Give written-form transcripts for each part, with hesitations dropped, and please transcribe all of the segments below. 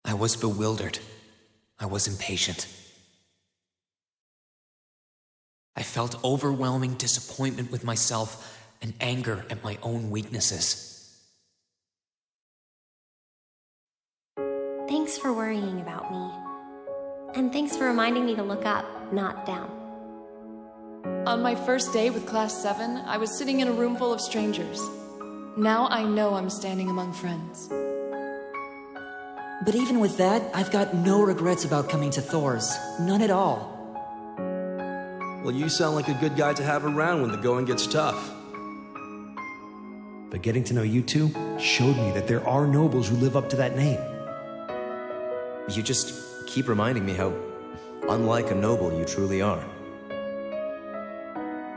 I was bewildered. I was impatient. I felt overwhelming disappointment with myself and anger at my own weaknesses. Thanks for worrying about me. And thanks for reminding me to look up, not down. On my first day with Class 7, I was sitting in a room full of strangers. Now I know I'm standing among friends. But even with that, I've got no regrets about coming to Thor's. None at all. Well, you sound like a good guy to have around when the going gets tough. But getting to know you two showed me that there are nobles who live up to that name. You just keep reminding me how unlike a noble you truly are.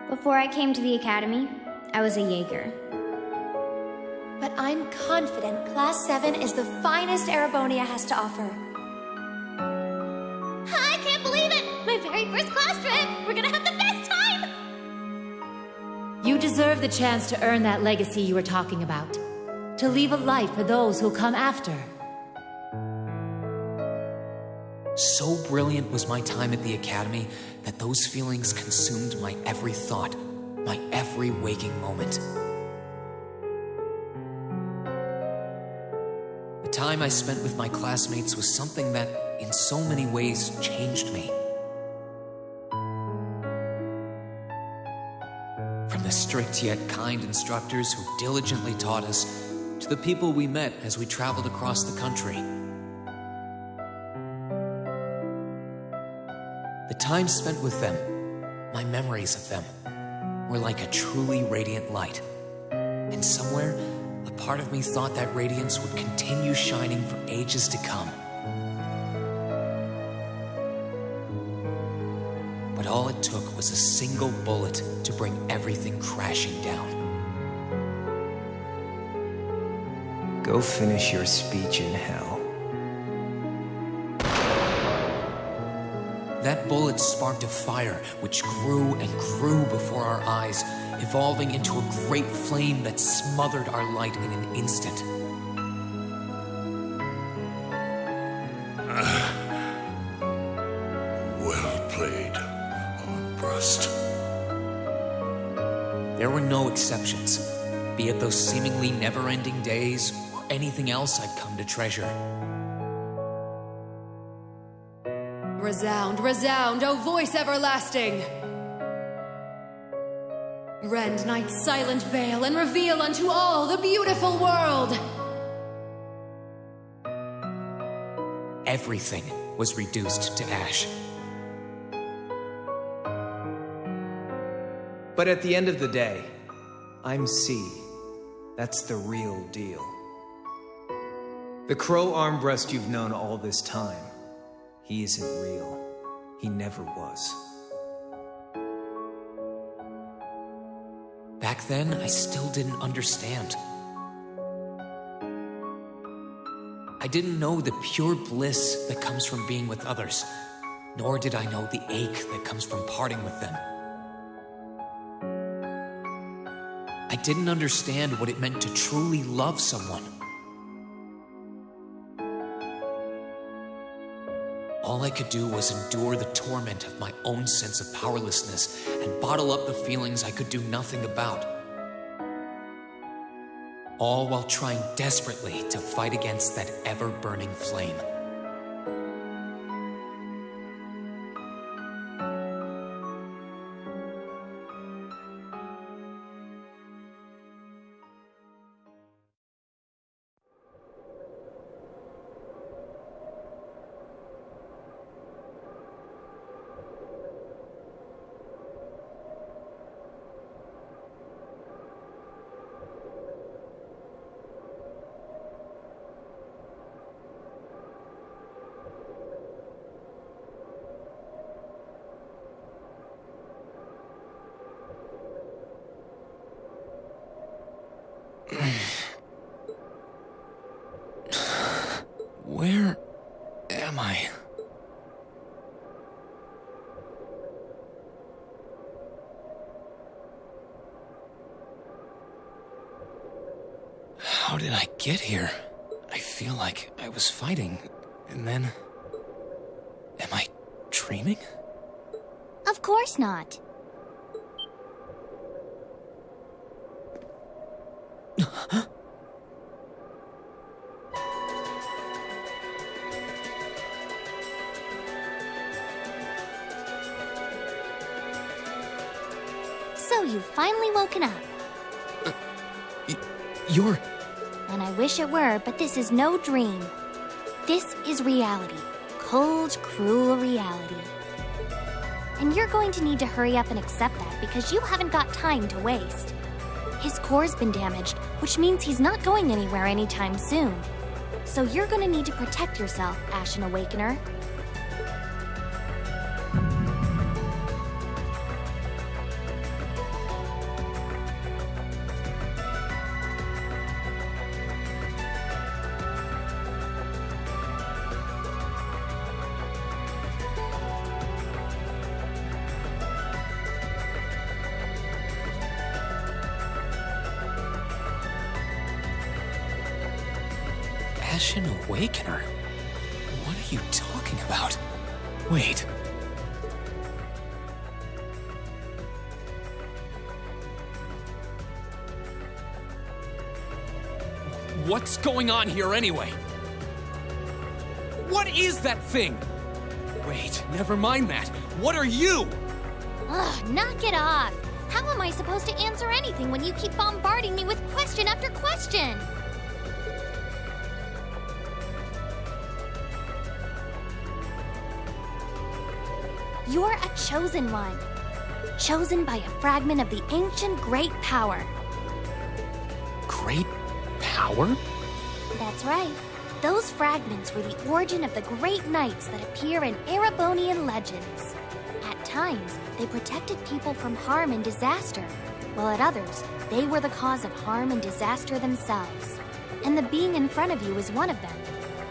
Before I came to the academy, I was a Jaeger. But I'm confident Class 7 is the finest Erebonia has to offer. I can't believe it! My very first class trip! We're gonna have the best time! You deserve the chance to earn that legacy you were talking about. To leave a light for those who'll come after. So brilliant was my time at the academy that those feelings consumed my every thought, my every waking moment. The time I spent with my classmates was something that, in so many ways, changed me. From the strict yet kind instructors who diligently taught us, to the people we met as we traveled across the country. The time spent with them, my memories of them, were like a truly radiant light. And somewhere, a part of me thought that radiance would continue shining for ages to come. But all it took was a single bullet to bring everything crashing down. Go finish your speech in hell. That bullet sparked a fire which grew and grew before our eyes, evolving into a great flame that smothered our light in an instant. Well played, Armbrust. There were no exceptions, be it those seemingly never-ending days or anything else I'd come to treasure. Resound, resound, O voice everlasting! Rend night's silent veil and reveal unto all the beautiful world! Everything was reduced to ash. But at the end of the day, I'm C. That's the real deal. The Crow Armbrust you've known all this time, he isn't real. He never was. Back then, I still didn't understand. I didn't know the pure bliss that comes from being with others, nor did I know the ache that comes from parting with them. I didn't understand what it meant to truly love someone. All I could do was endure the torment of my own sense of powerlessness and bottle up the feelings I could do nothing about. All while trying desperately to fight against that ever-burning flame. Where am I? How did I get here? I feel like I was fighting And then... am I dreaming? Of course not. So you've finally woken up. You're... And I wish it were, but this is no dream. This is reality. Cold, cruel reality. And you're going to need to hurry up and accept that because you haven't got time to waste. His core's been damaged, which means he's not going anywhere anytime soon. So you're going to need to protect yourself, Ashen Awakener. Ashen Awakener? What are you talking about? Wait. What's going on here anyway? What is that thing? Wait, never mind that. What are you? Ugh, knock it off. How am I supposed to answer anything when you keep bombarding me with question after question? You're a chosen one. Chosen by a fragment of the ancient Great Power. Great Power? That's right. Those fragments were the origin of the great knights that appear in Erebonian legends. At times, they protected people from harm and disaster, while at others, they were the cause of harm and disaster themselves. And the being in front of you is one of them,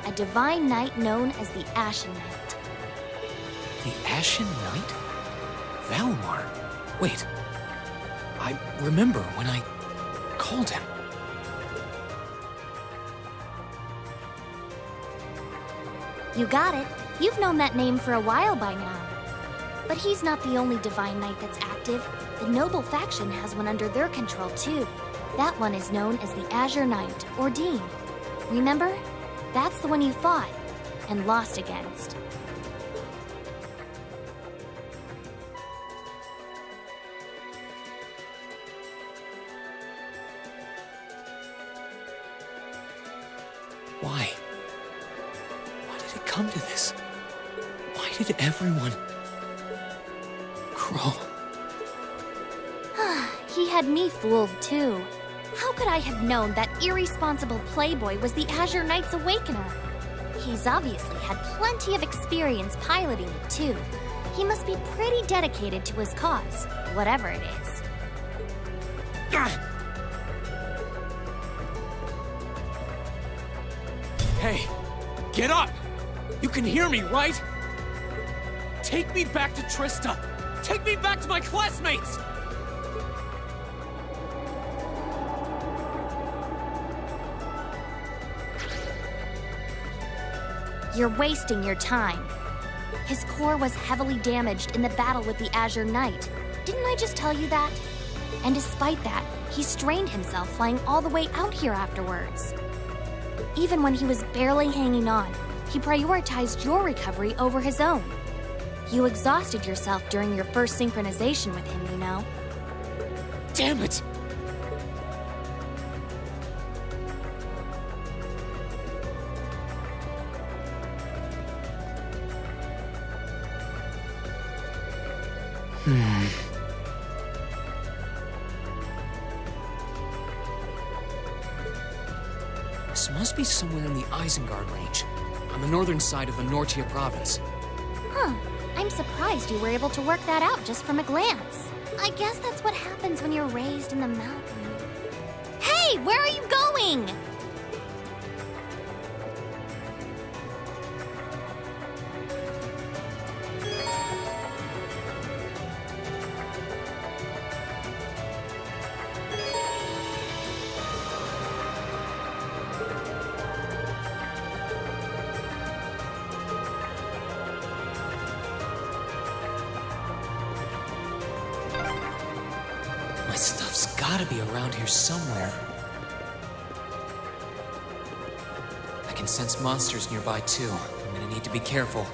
a divine knight known as the Ashen Knight. The Ashen Knight? Valmar? Wait. I remember when I called him. You got it. You've known that name for a while by now. But he's not the only divine knight that's active. The noble faction has one under their control too. That one is known as the Azure Knight, or Dean. Remember? That's the one you fought and lost against. Why? Why did it come to this? Why did everyone... Crow? He had me fooled too. How could I have known that irresponsible playboy was the Azure Knight's Awakener? He's obviously had plenty of experience piloting it too. He must be pretty dedicated to his cause, whatever it is. Hey, get up! You can hear me, right? Take me back to Trista! Take me back to my classmates! You're wasting your time. His core was heavily damaged in the battle with the Azure Knight. Didn't I just tell you that? And despite that, he strained himself flying all the way out here afterwards. Even when he was barely hanging on, he prioritized your recovery over his own. You exhausted yourself during your first synchronization with him, you know. Damn it! This must be somewhere in the Isengard range, on the northern side of the Nortia province. Huh. I'm surprised you were able to work that out just from a glance. I guess that's what happens when you're raised in the mountain. Hey, where are you going? gotta be around here somewhere. I can sense monsters nearby too. I'm gonna need to be careful.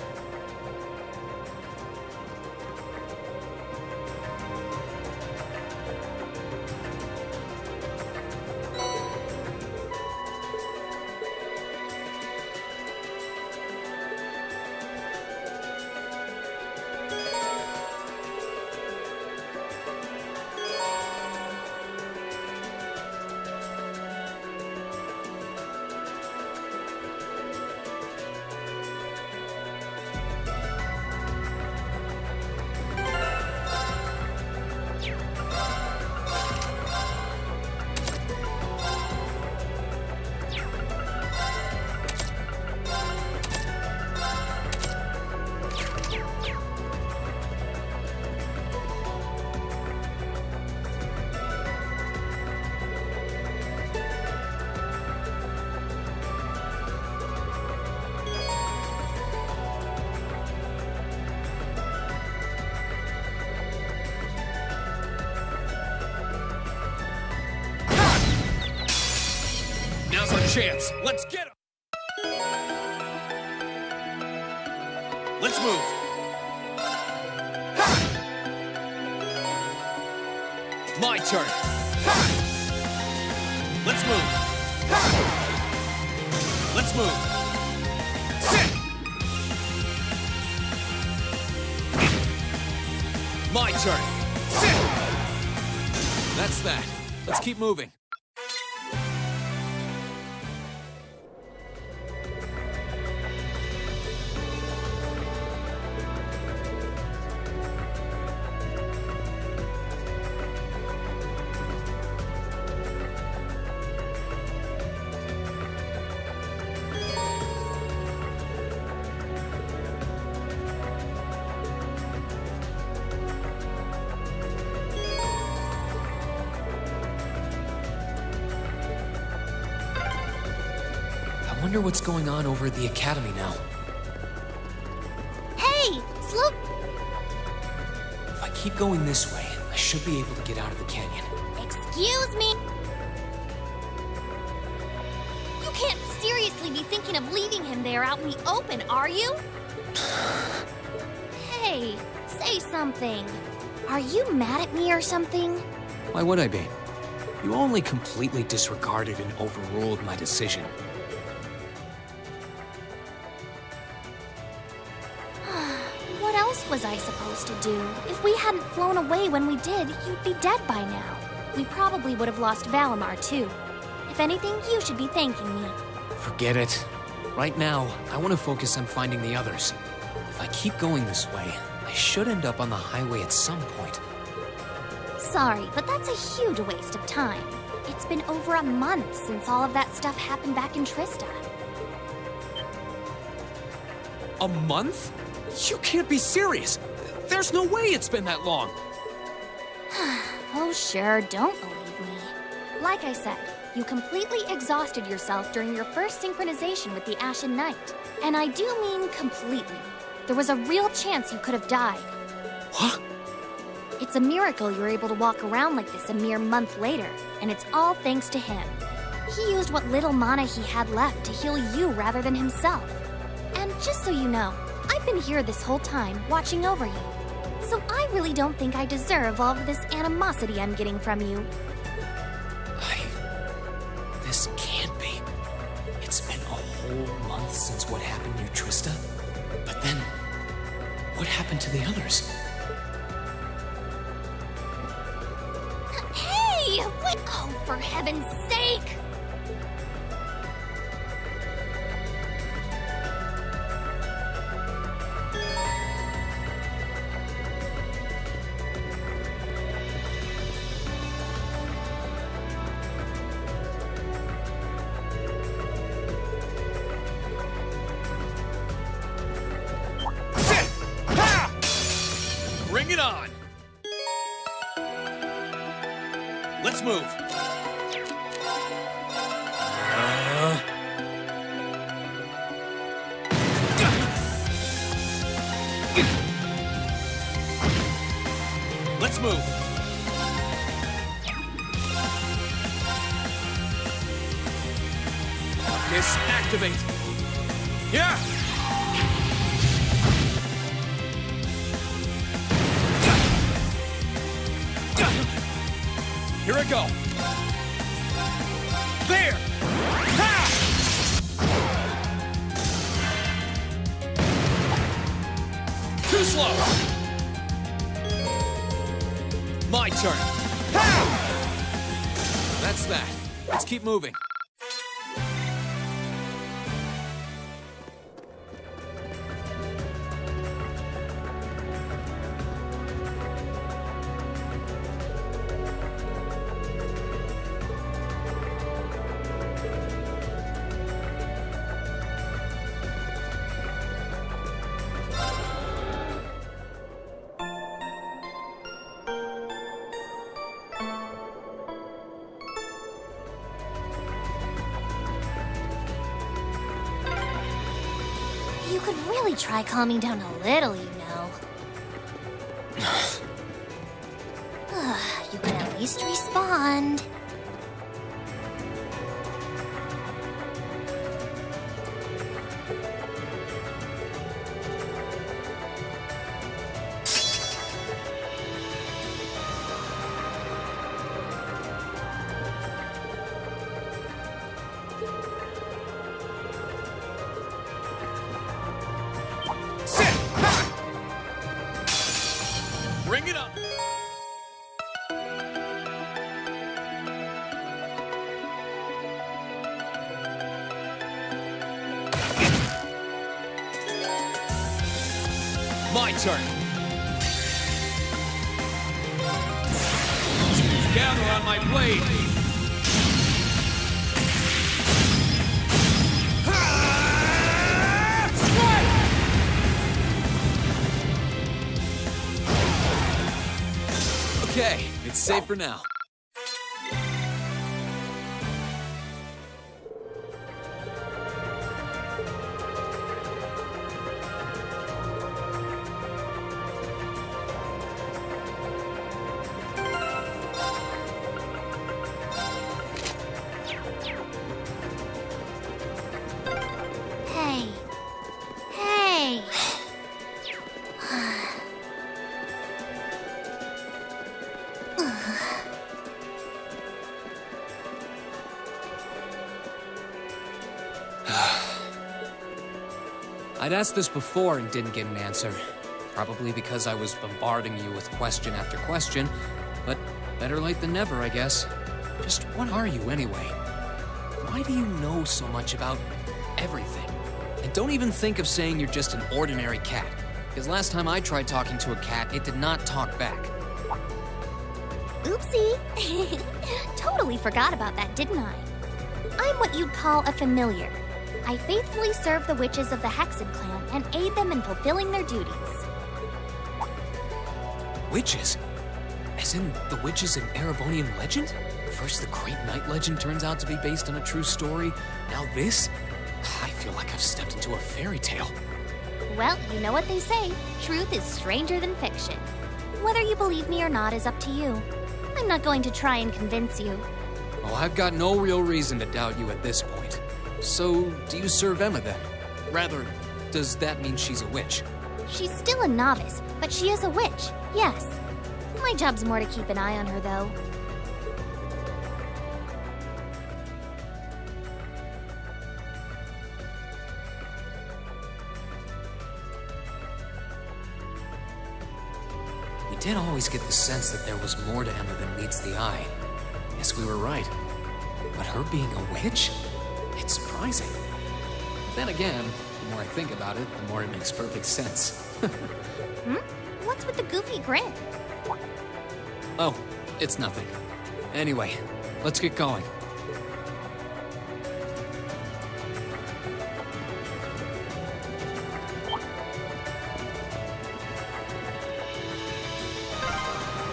Now's our chance. Let's get him. Let's move. Ha! My turn. Ha! Let's move. Ha! Let's move. Sit. My turn. Sit. That's that. Let's keep moving. I wonder what's going on over at the academy now. Hey, slow. If I keep going this way, I should be able to get out of the canyon. Excuse me. You can't seriously be thinking of leaving him there out in the open, are you? Hey, say something. Are you mad at me or something? Why would I be? You only completely disregarded and overruled my decision. What else was I supposed to do? If we hadn't flown away when we did, you'd be dead by now. We probably would have lost Valimar, too. If anything, you should be thanking me. Forget it. Right now, I want to focus on finding the others. If I keep going this way, I should end up on the highway at some point. Sorry, but that's a huge waste of time. It's been over a month since all of that stuff happened back in Trista. A month? You can't be serious! There's no way it's been that long! Oh sure, don't believe me. Like I said, you completely exhausted yourself during your first synchronization with the Ashen Knight. And I do mean completely. There was a real chance you could have died. What? It's a miracle you're able to walk around like this a mere month later, and it's all thanks to him. He used what little mana he had left to heal you rather than himself. And just so you know, I've been here this whole time, watching over you. So I really don't think I deserve all of this animosity I'm getting from you. This can't be. It's been a whole month since what happened near Trista. But then, what happened to the others? Hey! Oh, for heaven's sake! Bring it on! Let's move. Let's move. Focus, activate. Yeah! Here I go. There! Ha! Too slow! My turn. Ha! That's that. Let's keep moving. You could really try calming down a little, you know. You could at least respond. Bring it up! My turn! Gather on my blade! Okay, it's safe for now. Hey. Hey. I'd asked this before and didn't get an answer. Probably because I was bombarding you with question after question, but better late than never, I guess. Just what are you anyway? Why do you know so much about everything? And don't even think of saying you're just an ordinary cat, because last time I tried talking to a cat, it did not talk back. Oopsie. Totally forgot about that, didn't I? I'm what you'd call a familiar. I faithfully serve the witches of the Hexed clan and aid them in fulfilling their duties. Witches? As in the witches in Erebonian legend? First the Great Night legend turns out to be based on a true story, now this? I feel like I've stepped into a fairy tale. Well, you know what they say, truth is stranger than fiction. Whether you believe me or not is up to you. I'm not going to try and convince you. Oh, I've got no real reason to doubt you at this point. So, do you serve Emma then? Rather, does that mean she's a witch? She's still a novice, but she is a witch, yes. My job's more to keep an eye on her, though. We did always get the sense that there was more to Emma than meets the eye. Guess we were right. But her being a witch? It's surprising. Then again, the more I think about it, the more it makes perfect sense. What's with the goofy grin? Oh, it's nothing. Anyway, let's get going.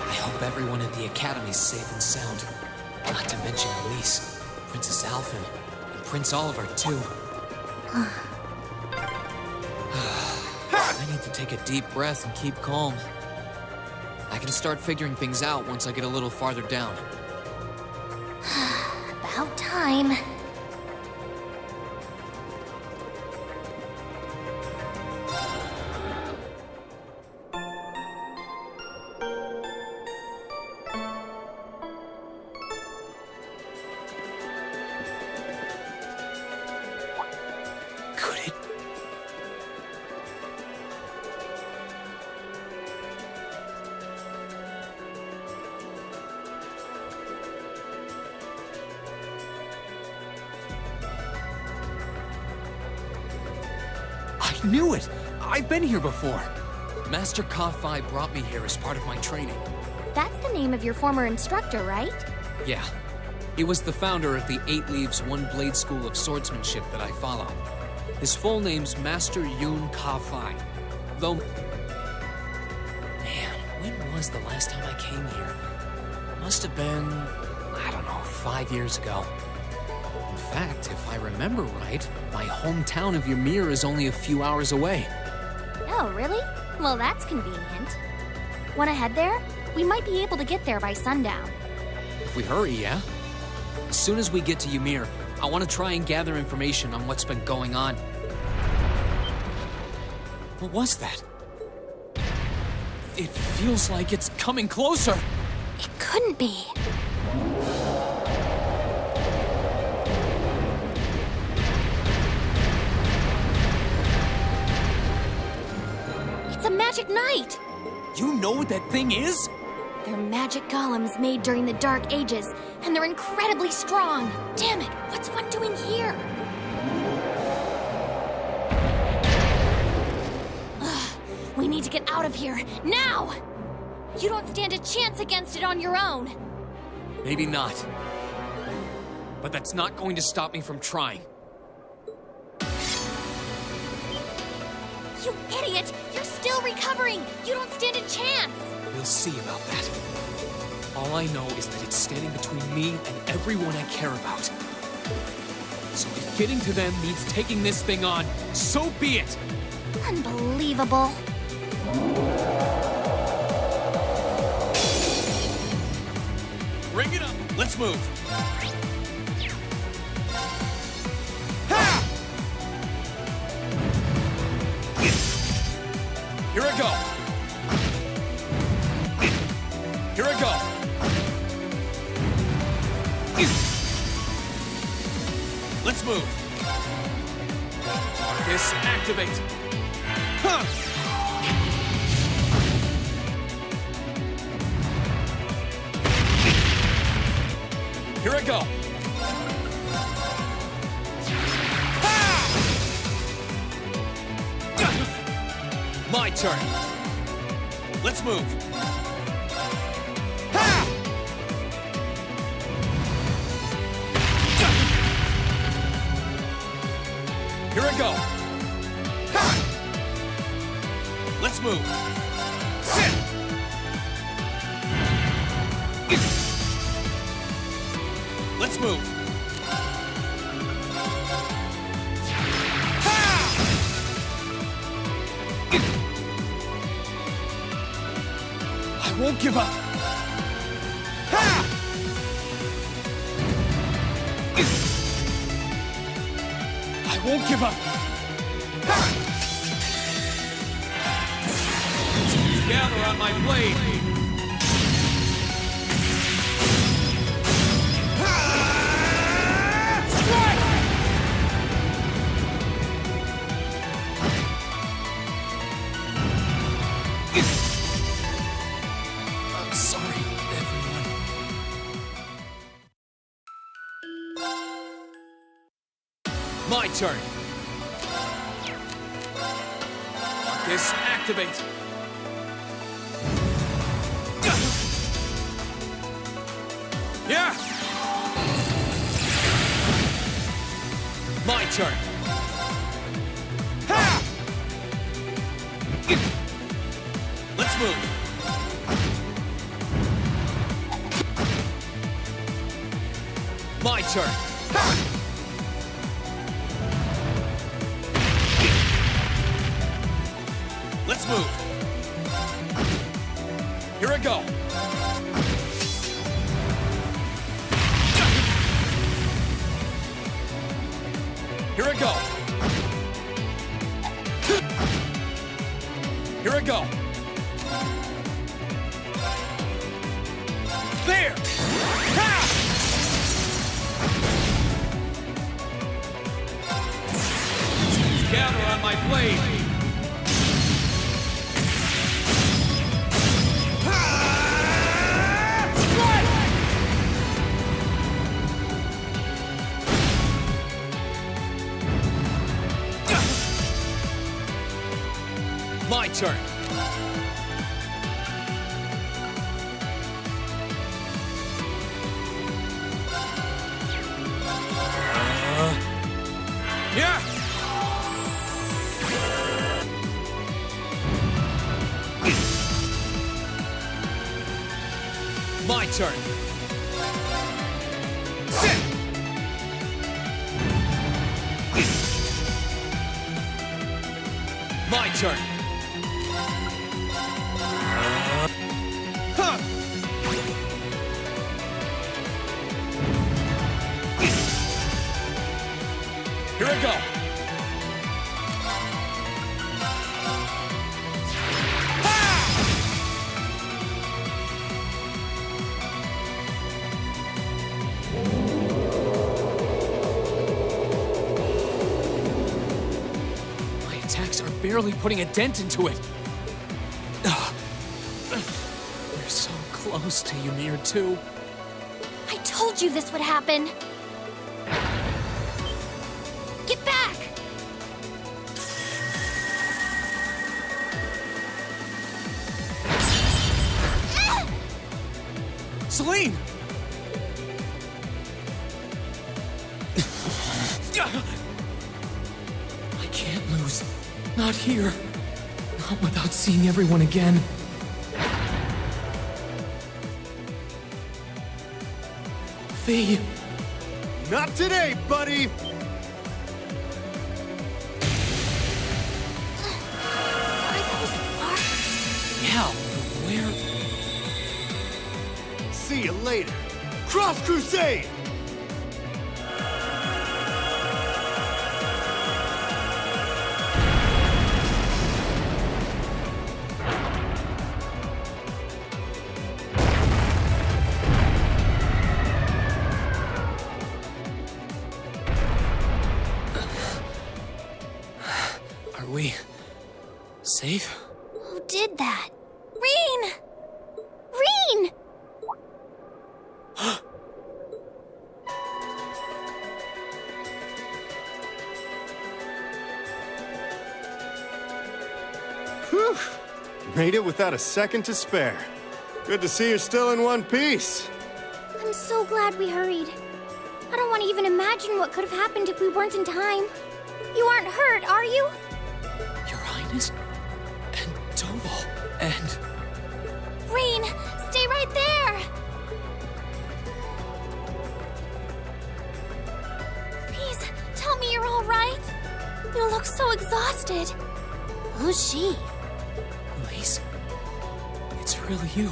I hope everyone in the Academy's safe and sound. Not to mention Elise, Princess Alphen, and Prince Oliver, too. I need to take a deep breath and keep calm. I can start figuring things out once I get a little farther down. About time. knew it! I've been here before. Master Ka-Fi brought me here as part of my training. That's the name of your former instructor, right? Yeah. He was the founder of the 8 Leaves, 1 Blade School of Swordsmanship that I follow. His full name's Master Yoon Ka-Fi. Though... Man, when was the last time I came here? Must have been, I don't know, 5 years ago. In fact, if I remember right, my hometown of Ymir is only a few hours away. Oh, really? Well, that's convenient. Wanna head there? We might be able to get there by sundown. If we hurry, yeah? As soon as we get to Ymir, I want to try and gather information on what's been going on. What was that? It feels like it's coming closer. It couldn't be. It's a magic knight! You know what that thing is? They're magic golems made during the Dark Ages, and they're incredibly strong. Damn it, what's one doing here? Ugh, we need to get out of here, now! You don't stand a chance against it on your own. Maybe not. But that's not going to stop me from trying. You idiot! You're still recovering! You don't stand a chance! We'll see about that. All I know is that it's standing between me and everyone I care about. So if getting to them means taking this thing on, so be it! Unbelievable. Bring it up! Let's move! Here I go! Here I go! Let's move! Marcus, activate! Huh. Here I go! My turn! Let's move! Here I go! Let's move! Sit! Let's move! I won't give up! I won't give up! Gather on my blade! Strike! I'm sorry, everyone. My turn! Marcus, activate! Yeah! My turn! Ha! Let's move! My turn! Ha! Let's move! Here I go! Here I go! Here I go! There! Ha! Gather on my blade! My turn. Yeah! My turn. Sit! My turn. Huh! Here I go. My attacks are barely putting a dent into it. We're so close to Ymir too. I told you this would happen. Get back! Celine! I can't lose. Not here. Not without seeing everyone again. Fee! Not today, buddy! Are those sparks? Yeah, where? See you later. Cross Crusade! Are we safe? Who did that? Reen! Reen! Whew! Made it without a second to spare. Good to see you're still in one piece. I'm so glad we hurried. I don't want to even imagine what could have happened if we weren't in time. You aren't hurt, are you? Your Highness? And Doval? And... Reen, stay right there! Please, tell me you're all right. You look so exhausted. Who's she? Elise? It's really you.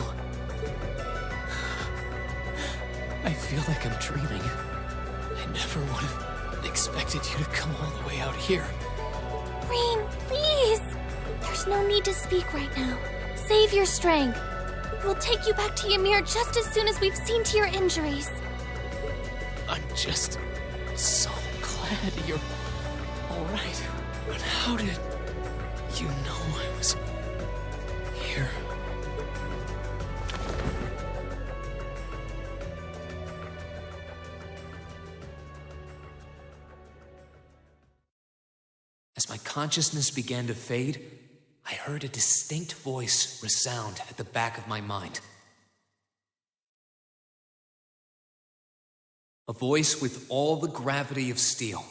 I feel like I'm dreaming. I never would have expected you to come all the way out here. Reen, please! There's no need to speak right now. Save your strength. We'll take you back to Ymir just as soon as we've seen to your injuries. I'm just so glad you're all right. But how did you know I was here? As my consciousness began to fade, I heard a distinct voice resound at the back of my mind. A voice with all the gravity of steel,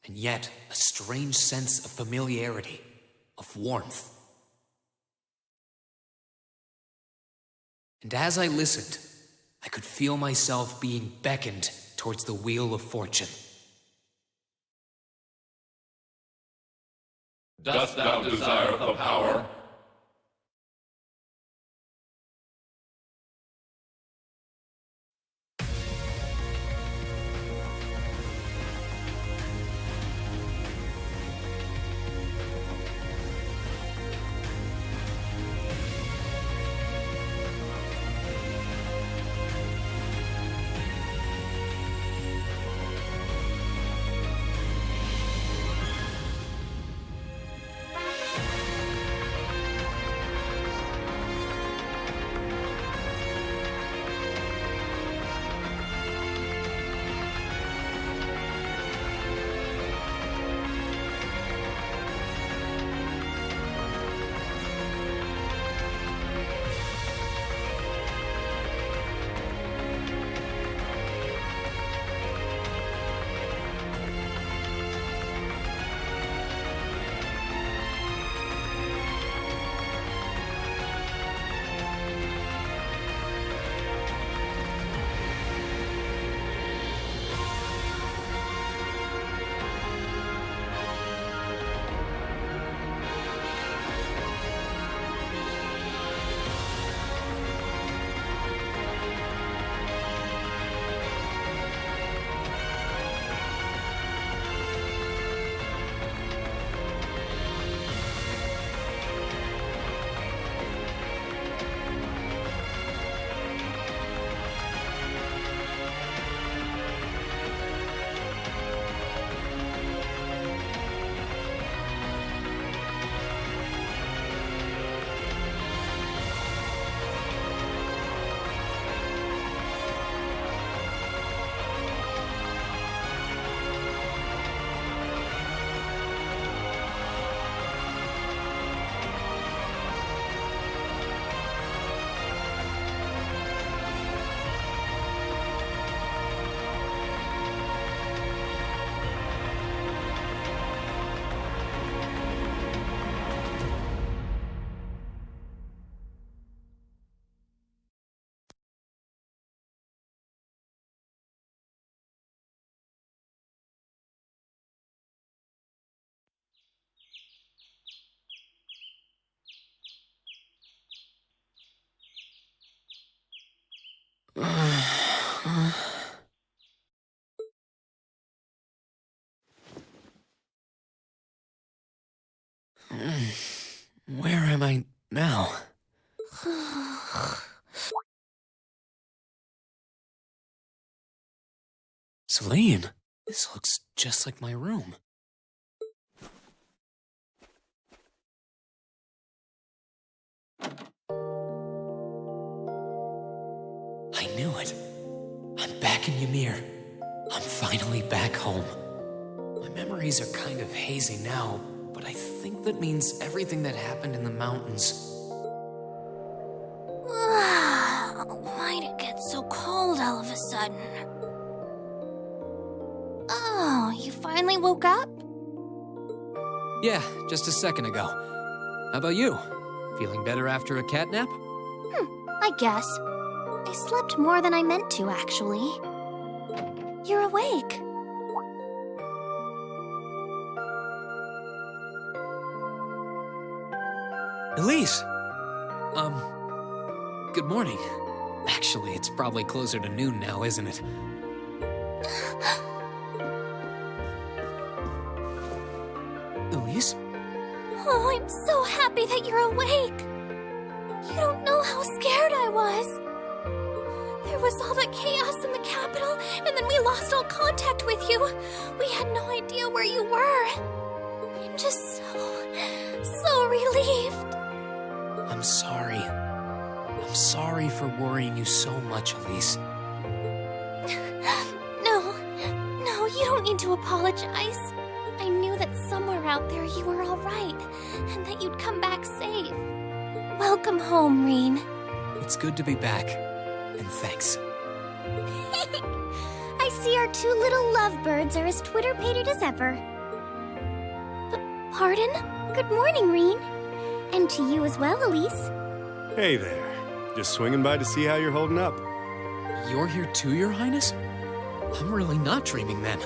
and yet a strange sense of familiarity, of warmth. And as I listened, I could feel myself being beckoned towards the wheel of fortune. Dost thou desire the power? Where am I now? Celine, this looks just like my room. I knew it. I'm back in Ymir. I'm finally back home. My memories are kind of hazy now, but I think that means everything that happened in the mountains. Why'd it get so cold all of a sudden? Oh, you finally woke up? Yeah, just a second ago. How about you? Feeling better after a cat nap? I guess. I slept more than I meant to, actually. You're awake. Elise! Good morning. Actually, it's probably closer to noon now, isn't it? Elise? Oh, I'm so happy that you're awake. You don't know how scared I was. There was all that chaos in the capital, and then we lost all contact with you. We had no idea where you were. I'm just so relieved. I'm sorry. I'm sorry for worrying you so much, Elise. No, you don't need to apologize. I knew that somewhere out there you were all right, and that you'd come back safe. Welcome home, Reen. It's good to be back, and thanks. I see our two little lovebirds are as Twitter-pated as ever. Pardon? Good morning, Reen. And to you as well, Elise. Hey there. Just swinging by to see how you're holding up. You're here too, Your Highness? I'm really not dreaming then.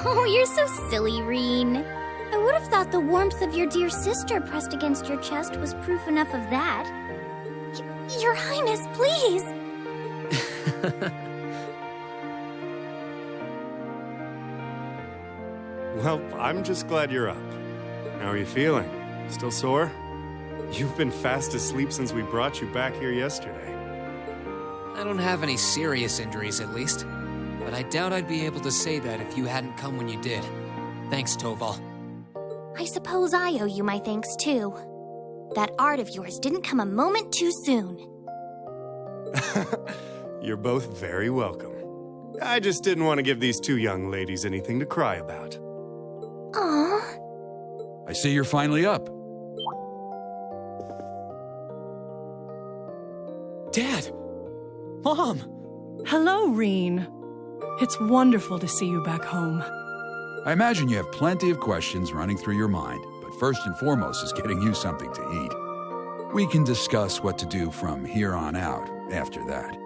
Oh, you're so silly, Reen. I would have thought the warmth of your dear sister pressed against your chest was proof enough of that. Your Highness, please! Well, I'm just glad you're up. How are you feeling? Still sore? You've been fast asleep since we brought you back here yesterday. I don't have any serious injuries, at least. But I doubt I'd be able to say that if you hadn't come when you did. Thanks, Toval. I suppose I owe you my thanks, too. That art of yours didn't come a moment too soon. You're both very welcome. I just didn't want to give these two young ladies anything to cry about. Aww. I see you're finally up. Dad! Mom! Hello, Reen. It's wonderful to see you back home. I imagine you have plenty of questions running through your mind, but first and foremost is getting you something to eat. We can discuss what to do from here on out after that.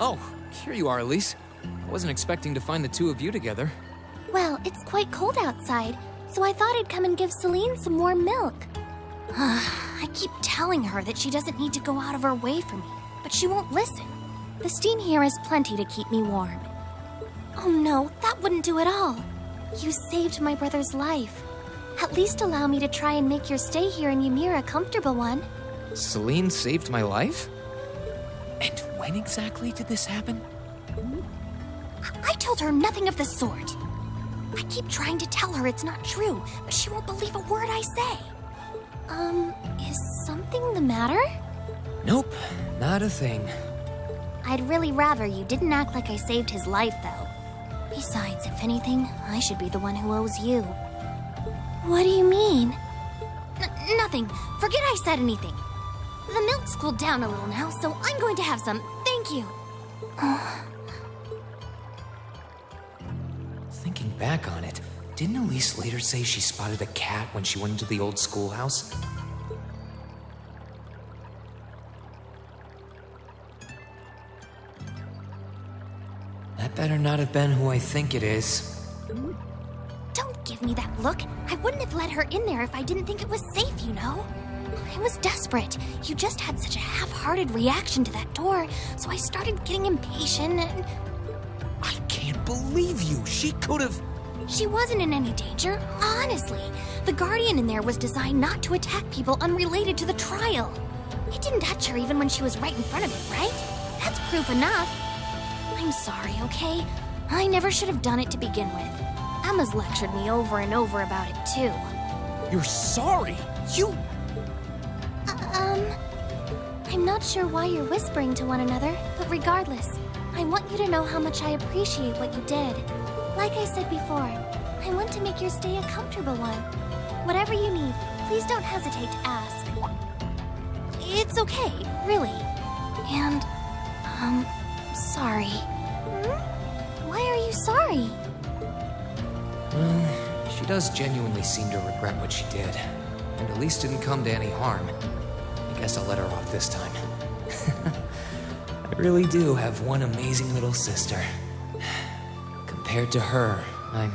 Oh, here you are, Elise. I wasn't expecting to find the two of you together. Well, it's quite cold outside, so I thought I'd come and give Celine some warm milk. I keep telling her that she doesn't need to go out of her way for me, but she won't listen. The steam here is plenty to keep me warm. Oh no, that wouldn't do at all. You saved my brother's life. At least allow me to try and make your stay here in Ymir a comfortable one. Celine saved my life? And when exactly did this happen? I told her nothing of the sort. I keep trying to tell her it's not true, but she won't believe a word I say. Is something the matter? Nope, not a thing. I'd really rather you didn't act like I saved his life, though. Besides, if anything, I should be the one who owes you. What do you mean? Nothing. Forget I said anything. The milk's cooled down a little now, so I'm going to have some. Thank you. Thinking back on it, didn't Elise later say she spotted a cat when she went into the old schoolhouse? That better not have been who I think it is. Don't give me that look. I wouldn't have let her in there if I didn't think it was safe, you know? I was desperate. You just had such a half-hearted reaction to that door, so I started getting impatient and... I can't believe you! She could've... She wasn't in any danger, honestly. The Guardian in there was designed not to attack people unrelated to the trial. It didn't touch her even when she was right in front of it, right? That's proof enough. I'm sorry, okay? I never should have done it to begin with. Emma's lectured me over and over about it, too. You're sorry? You... I'm not sure why you're whispering to one another, but regardless, I want you to know how much I appreciate what you did. Like I said before, I want to make your stay a comfortable one. Whatever you need, please don't hesitate to ask. It's okay, really. And, sorry. Why are you sorry? Well, she does genuinely seem to regret what she did, and at least didn't come to any harm. I guess I'll let her off this time. I really do have one amazing little sister. Compared to her, I'm...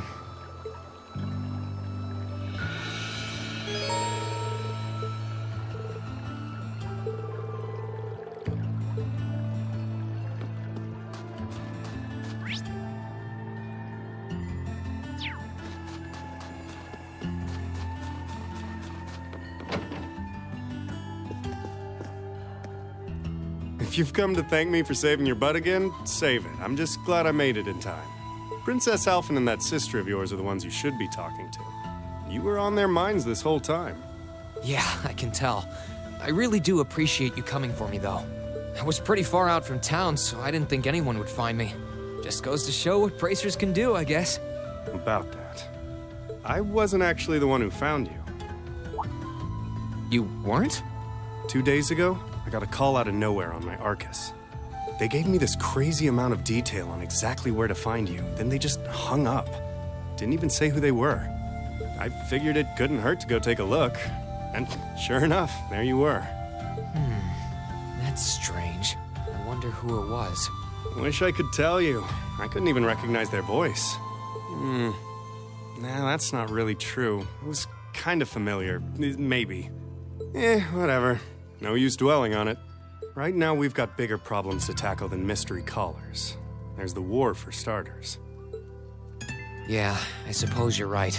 If you've come to thank me for saving your butt again, save it. I'm just glad I made it in time. Princess Alphen and that sister of yours are the ones you should be talking to. You were on their minds this whole time. Yeah, I can tell. I really do appreciate you coming for me, though. I was pretty far out from town, so I didn't think anyone would find me. Just goes to show what bracers can do, I guess. About that. I wasn't actually the one who found you. You weren't? 2 days ago, I got a call out of nowhere on my Arcus. They gave me this crazy amount of detail on exactly where to find you, then they just hung up. Didn't even say who they were. I figured it couldn't hurt to go take a look, and sure enough, there you were. That's strange. I wonder who it was. Wish I could tell you. I couldn't even recognize their voice. Nah, that's not really true. It was kind of familiar. Maybe. Whatever. No use dwelling on it. Right now, we've got bigger problems to tackle than mystery callers. There's the war, for starters. Yeah, I suppose you're right.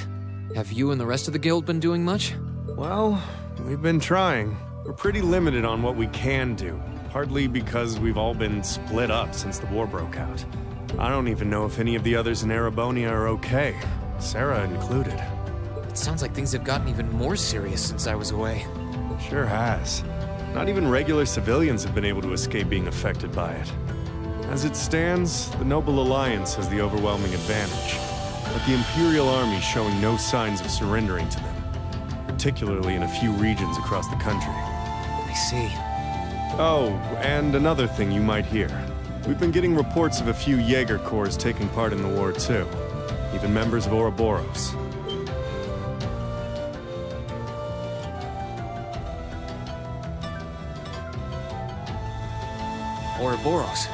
Have you and the rest of the guild been doing much? Well, we've been trying. We're pretty limited on what we can do, partly because we've all been split up since the war broke out. I don't even know if any of the others in Erebonia are okay, Sarah included. It sounds like things have gotten even more serious since I was away. Sure has. Not even regular civilians have been able to escape being affected by it. As it stands, the Noble Alliance has the overwhelming advantage, but the Imperial Army's showing no signs of surrendering to them, particularly in a few regions across the country. I see. Oh, and another thing you might hear. We've been getting reports of a few Jaeger Corps taking part in the war too, even members of Ouroboros. Ouroboros?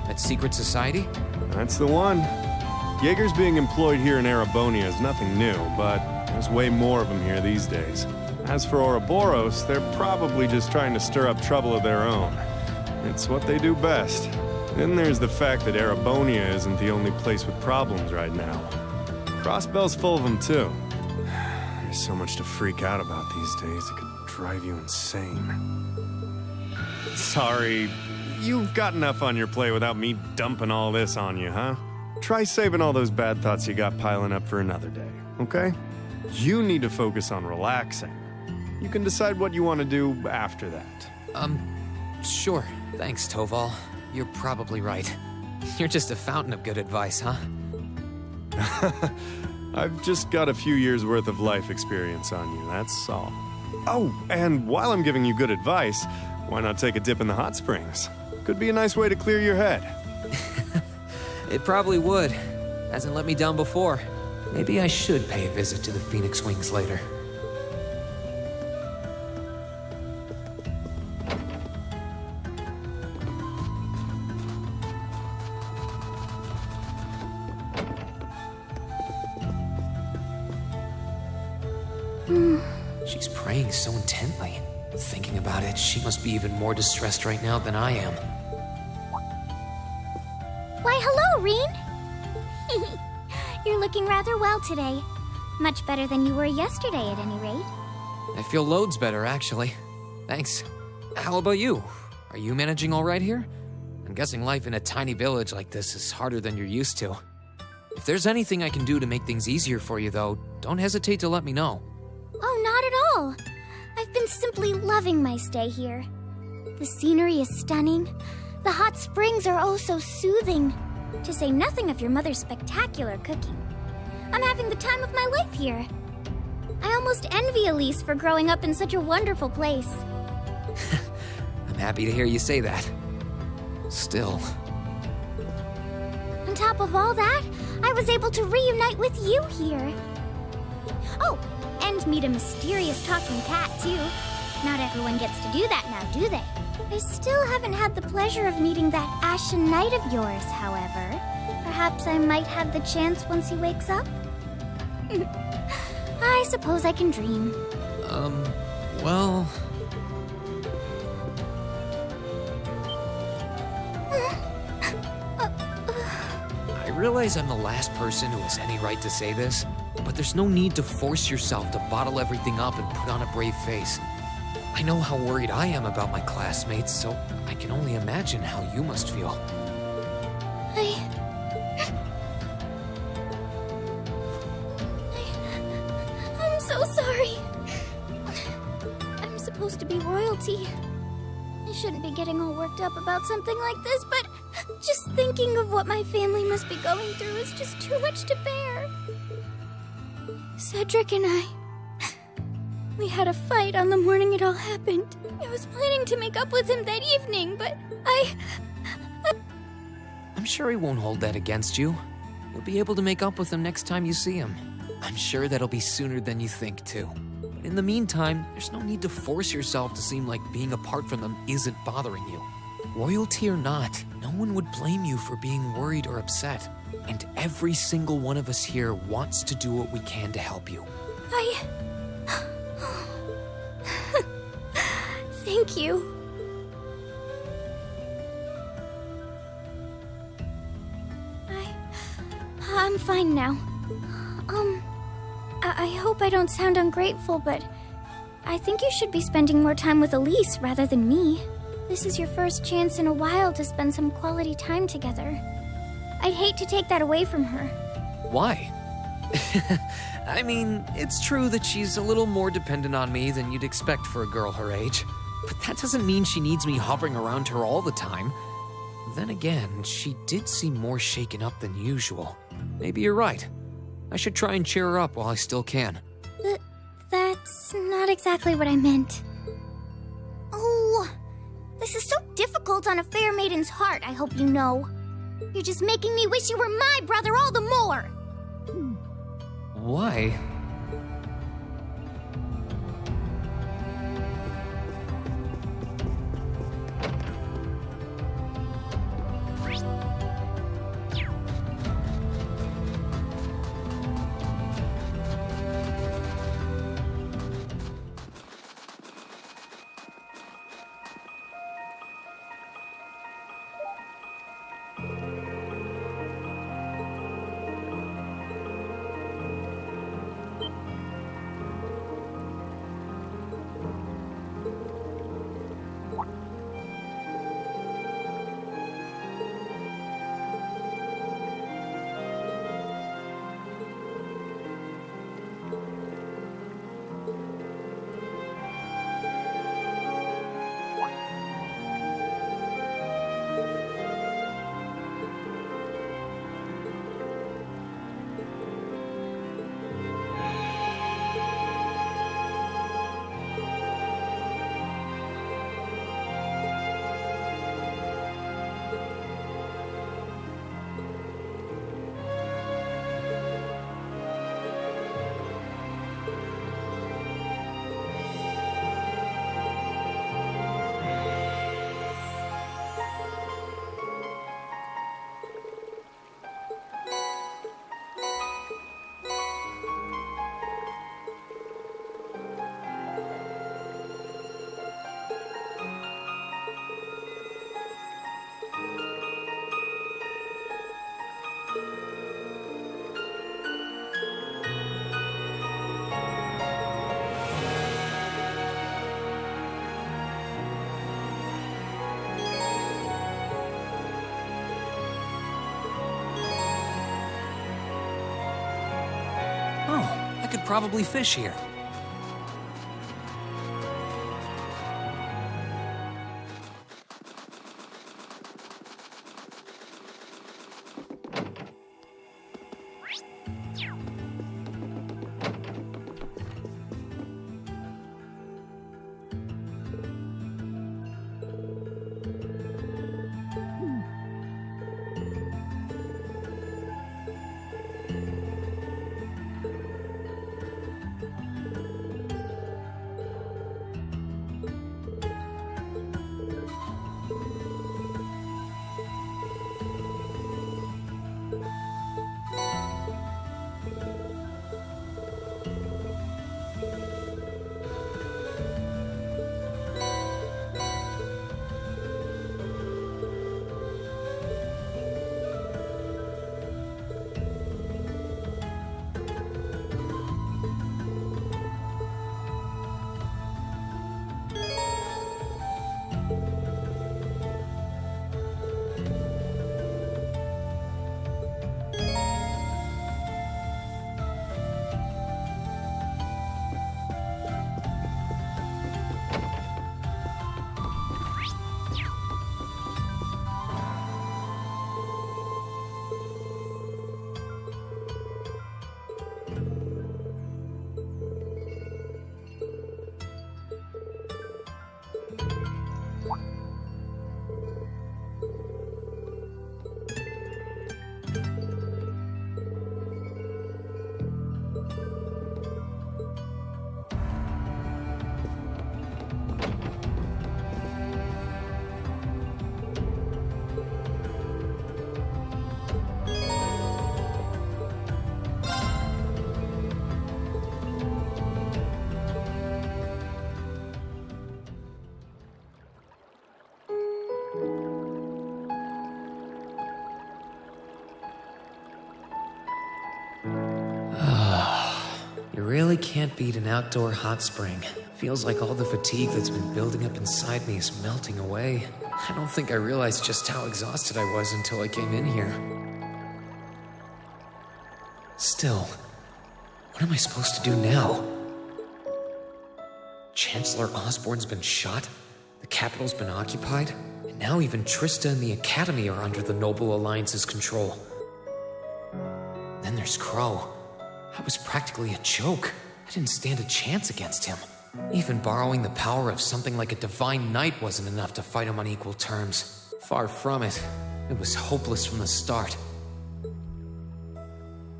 That secret society? That's the one. Jaegers being employed here in Erebonia is nothing new, but there's way more of them here these days. As for Ouroboros, they're probably just trying to stir up trouble of their own. It's what they do best. Then there's the fact that Erebonia isn't the only place with problems right now. Crossbell's full of them too. There's so much to freak out about these days, it could drive you insane. Sorry, you've got enough on your plate without me dumping all this on you, huh? Try saving all those bad thoughts you got piling up for another day, okay? You need to focus on relaxing. You can decide what you want to do after that. Sure. Thanks, Toval. You're probably right. You're just a fountain of good advice, huh? I've just got a few years' worth of life experience on you, that's all. Oh, and while I'm giving you good advice, why not take a dip in the hot springs? Could be a nice way to clear your head. It probably would. Hasn't let me down before. Maybe I should pay a visit to the Phoenix Wings later. She's praying so intently. Thinking about it, she must be even more distressed right now than I am. Why, hello, Reen! You're looking rather well today. Much better than you were yesterday, at any rate. I feel loads better, actually. Thanks. How about you? Are you managing all right here? I'm guessing life in a tiny village like this is harder than you're used to. If there's anything I can do to make things easier for you, though, don't hesitate to let me know. Oh, not at all. I've been simply loving my stay here. The scenery is stunning. The hot springs are oh so soothing. To say nothing of your mother's spectacular cooking. I'm having the time of my life here. I almost envy Elise for growing up in such a wonderful place. happy to hear you say that. Still. On top of all that, I was able to reunite with you here. Oh, and meet a mysterious talking cat, too. Not everyone gets to do that now, do they? I still haven't had the pleasure of meeting that Ashen Knight of yours, however. Perhaps I might have the chance once he wakes up? I suppose I can dream. Well... I realize I'm the last person who has any right to say this, but there's no need to force yourself to bottle everything up and put on a brave face. I know how worried I am about my classmates, so I can only imagine how you must feel. I'm so sorry. I'm supposed to be royalty. I shouldn't be getting all worked up about something like this, but just thinking of what my family must be going through is just too much to bear. Cedric and we had a fight on the morning it all happened. I was planning to make up with him that evening, but I'm sure he won't hold that against you. You'll be able to make up with him next time you see him. I'm sure that'll be sooner than you think, too. But in the meantime, there's no need to force yourself to seem like being apart from them isn't bothering you. Royalty or not, no one would blame you for being worried or upset. And every single one of us here wants to do what we can to help you. Thank you. I'm fine now. I hope I don't sound ungrateful, but I think you should be spending more time with Elise rather than me. This is your first chance in a while to spend some quality time together. I'd hate to take that away from her. Why? I mean, it's true that she's a little more dependent on me than you'd expect for a girl her age. But that doesn't mean she needs me hovering around her all the time. Then again, she did seem more shaken up than usual. Maybe you're right. I should try and cheer her up while I still can. That's not exactly what I meant. Oh, this is so difficult on a fair maiden's heart, I hope you know. You're just making me wish you were my brother all the more. Why? I could probably fish here. really can't beat an outdoor hot spring. Feels like all the fatigue that's been building up inside me is melting away. I don't think I realized just how exhausted I was until I came in here. Still, what am I supposed to do now? Chancellor Osborne's been shot, the capital's been occupied, and now even Trista and the Academy are under the Noble Alliance's control. Then there's Crow. That was practically a joke. I didn't stand a chance against him. Even borrowing the power of something like a divine knight wasn't enough to fight him on equal terms. Far from it. It was hopeless from the start.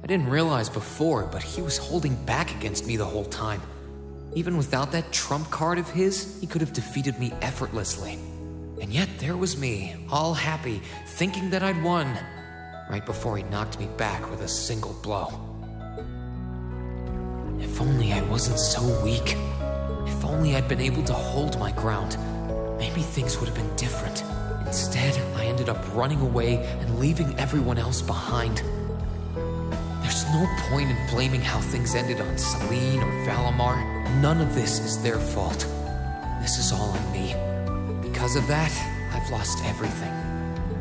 I didn't realize before, but he was holding back against me the whole time. Even without that trump card of his, he could have defeated me effortlessly. And yet there was me, all happy, thinking that I'd won, right before he knocked me back with a single blow. If only I wasn't so weak. If only I'd been able to hold my ground, maybe things would have been different. Instead, I ended up running away and leaving everyone else behind. There's no point in blaming how things ended on Celine or Valimar. None of this is their fault. This is all on me. Because of that, I've lost everything.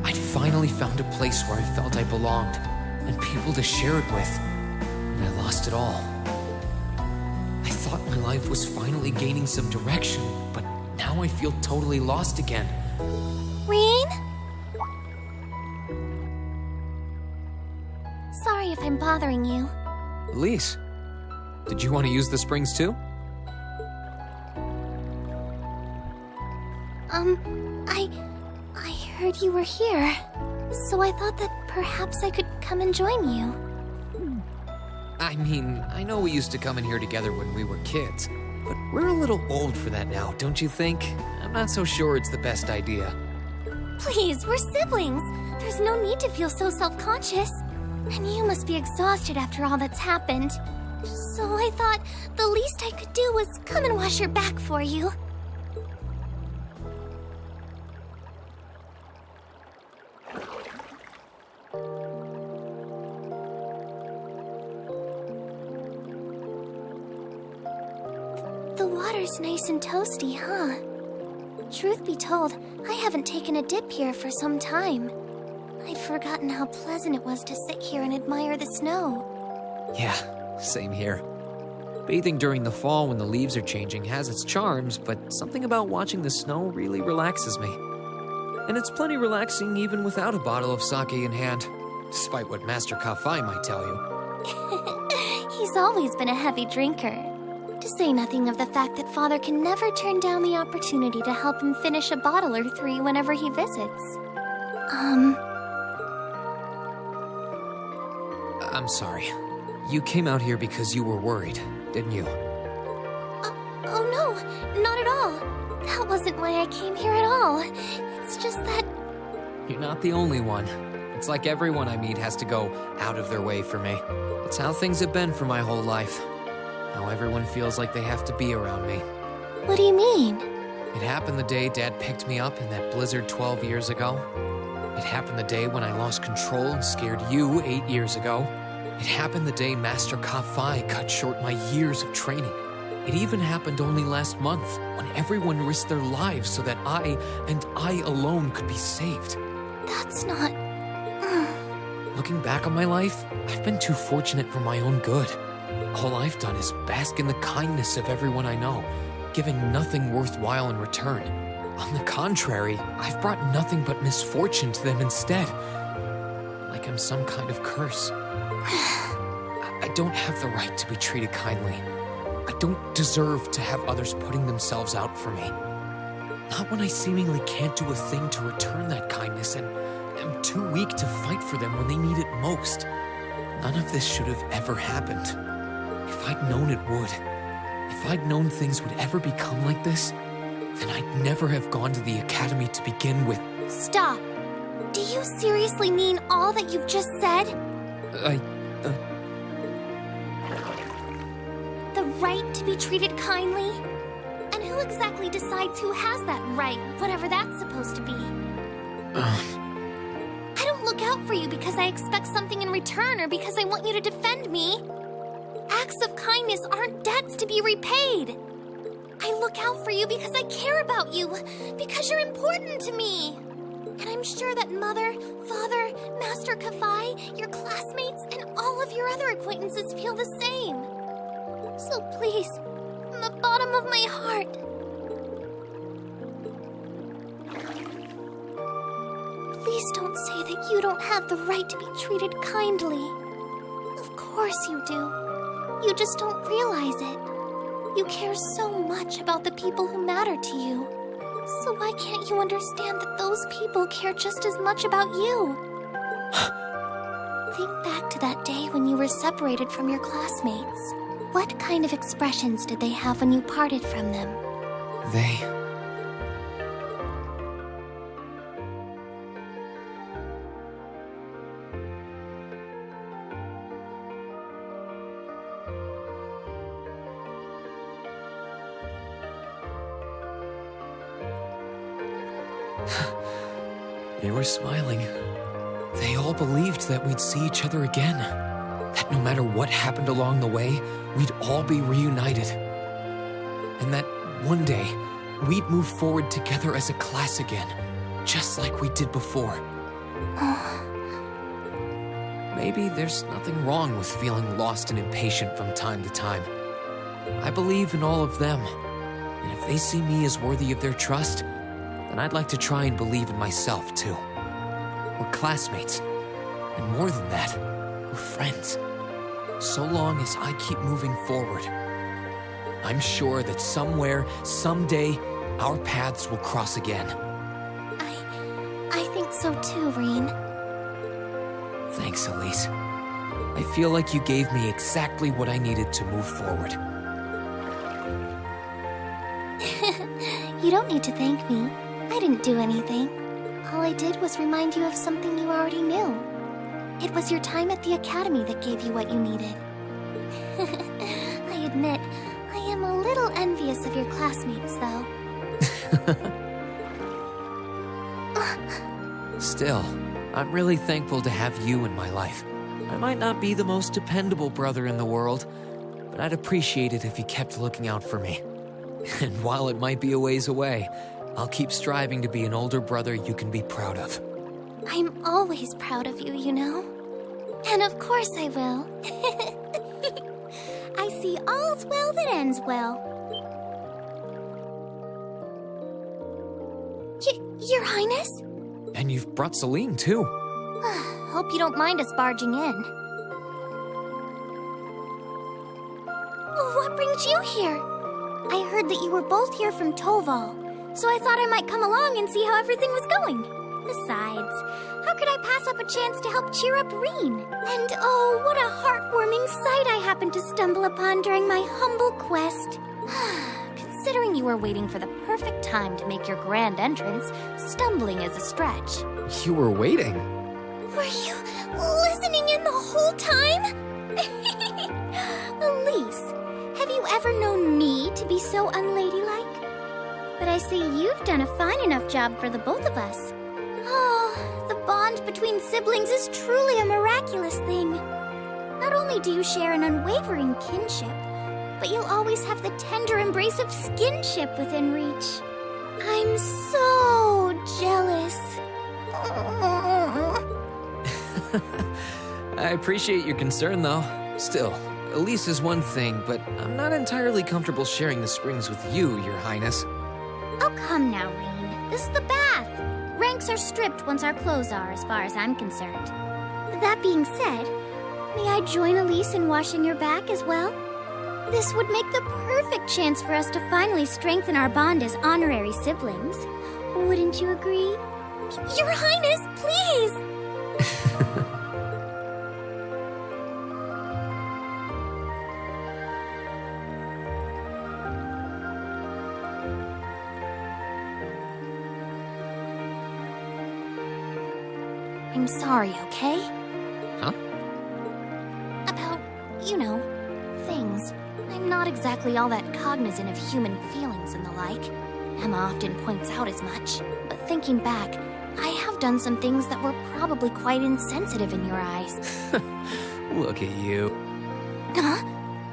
I'd finally found a place where I felt I belonged, and people to share it with, and I lost it all. I thought my life was finally gaining some direction, but now I feel totally lost again. Reen? Sorry if I'm bothering you. Elise, did you want to use the springs too? I heard you were here, so I thought that perhaps I could come and join you. I mean, I know we used to come in here together when we were kids, but we're a little old for that now, don't you think? I'm not so sure it's the best idea. Please, we're siblings. There's no need to feel so self-conscious. And you must be exhausted after all that's happened. So I thought the least I could do was come and wash your back for you. The water's nice and toasty, huh? Truth be told, I haven't taken a dip here for some time. I'd forgotten how pleasant it was to sit here and admire the snow. Yeah, same here. Bathing during the fall when the leaves are changing has its charms, but something about watching the snow really relaxes me. And it's plenty relaxing even without a bottle of sake in hand, despite what Master Kafai might tell you. He's always been a heavy drinker. To say nothing of the fact that Father can never turn down the opportunity to help him finish a bottle or three whenever he visits. I'm sorry. You came out here because you were worried, didn't you? Oh no, not at all. That wasn't why I came here at all. It's just that... You're not the only one. It's like everyone I meet has to go out of their way for me. It's how things have been for my whole life. How everyone feels like they have to be around me. What do you mean? It happened the day Dad picked me up in that blizzard 12 years ago. It happened the day when I lost control and scared you 8 years ago. It happened the day Master Kafai cut short my years of training. It even happened only last month, when everyone risked their lives so that I, and I alone, could be saved. That's not... Looking back on my life, I've been too fortunate for my own good. All I've done is bask in the kindness of everyone I know, giving nothing worthwhile in return. On the contrary, I've brought nothing but misfortune to them instead. Like I'm some kind of curse. I don't have the right to be treated kindly. I don't deserve to have others putting themselves out for me. Not when I seemingly can't do a thing to return that kindness and am too weak to fight for them when they need it most. None of this should have ever happened. If I'd known it would, if I'd known things would ever become like this, then I'd never have gone to the Academy to begin with. Stop! Do you seriously mean all that you've just said? The right to be treated kindly? And who exactly decides who has that right, whatever that's supposed to be? I don't look out for you because I expect something in return or because I want you to defend me. acts of kindness aren't debts to be repaid. I look out for you because I care about you, because you're important to me. And I'm sure that Mother, Father, Master Kafai, your classmates, and all of your other acquaintances feel the same. So please, from the bottom of my heart, please don't say that you don't have the right to be treated kindly. Of course you do. You just don't realize it. You care so much about the people who matter to you. So why can't you understand that those people care just as much about you? Think back to that day when you were separated from your classmates. What kind of expressions did they have when you parted from them? They were smiling. They all believed that we'd see each other again. That no matter what happened along the way, we'd all be reunited. And that one day, we'd move forward together as a class again, just like we did before. Maybe there's nothing wrong with feeling lost and impatient from time to time. I believe in all of them, and if they see me as worthy of their trust, then I'd like to try and believe in myself, too. We're classmates, and more than that, we're friends. So long as I keep moving forward, I'm sure that somewhere, someday, our paths will cross again. I think so too, Reen. Thanks, Elise. I feel like you gave me exactly what I needed to move forward. You don't need to thank me. I didn't do anything. All I did was remind you of something you already knew. It was your time at the academy that gave you what you needed. I admit, I am a little envious of your classmates, though. Still, I'm really thankful to have you in my life. I might not be the most dependable brother in the world, but I'd appreciate it if you kept looking out for me. And while it might be a ways away, I'll keep striving to be an older brother you can be proud of. I'm always proud of you, you know? And of course I will. I see all's well that ends well. Your Highness? And you've brought Celine, too. Hope you don't mind us barging in. What brings you here? I heard that you were both here from Toval, so I thought I might come along and see how everything was going. Besides, how could I pass up a chance to help cheer up Reen? And oh, what a heartwarming sight I happened to stumble upon during my humble quest. Considering you were waiting for the perfect time to make your grand entrance, stumbling is a stretch. You were waiting? Were you listening in the whole time? Elise, have you ever known me to be so unladylike? But I see you've done a fine enough job for the both of us. Oh, the bond between siblings is truly a miraculous thing. Not only do you share an unwavering kinship, but you'll always have the tender embrace of skinship within reach. I'm so jealous. I appreciate your concern, though. Still, Elise is one thing, but I'm not entirely comfortable sharing the springs with you, Your Highness. Oh, come now, Reen. This is the bath. Ranks are stripped once our clothes are, as far as I'm concerned. That being said, may I join Elise in washing your back as well? This would make the perfect chance for us to finally strengthen our bond as honorary siblings. Wouldn't you agree? Your Highness, please! I'm sorry, okay? Huh? About, you know, things. I'm not exactly all that cognizant of human feelings and the like. Emma often points out as much. But thinking back, I have done some things that were probably quite insensitive in your eyes. Look at you. Huh?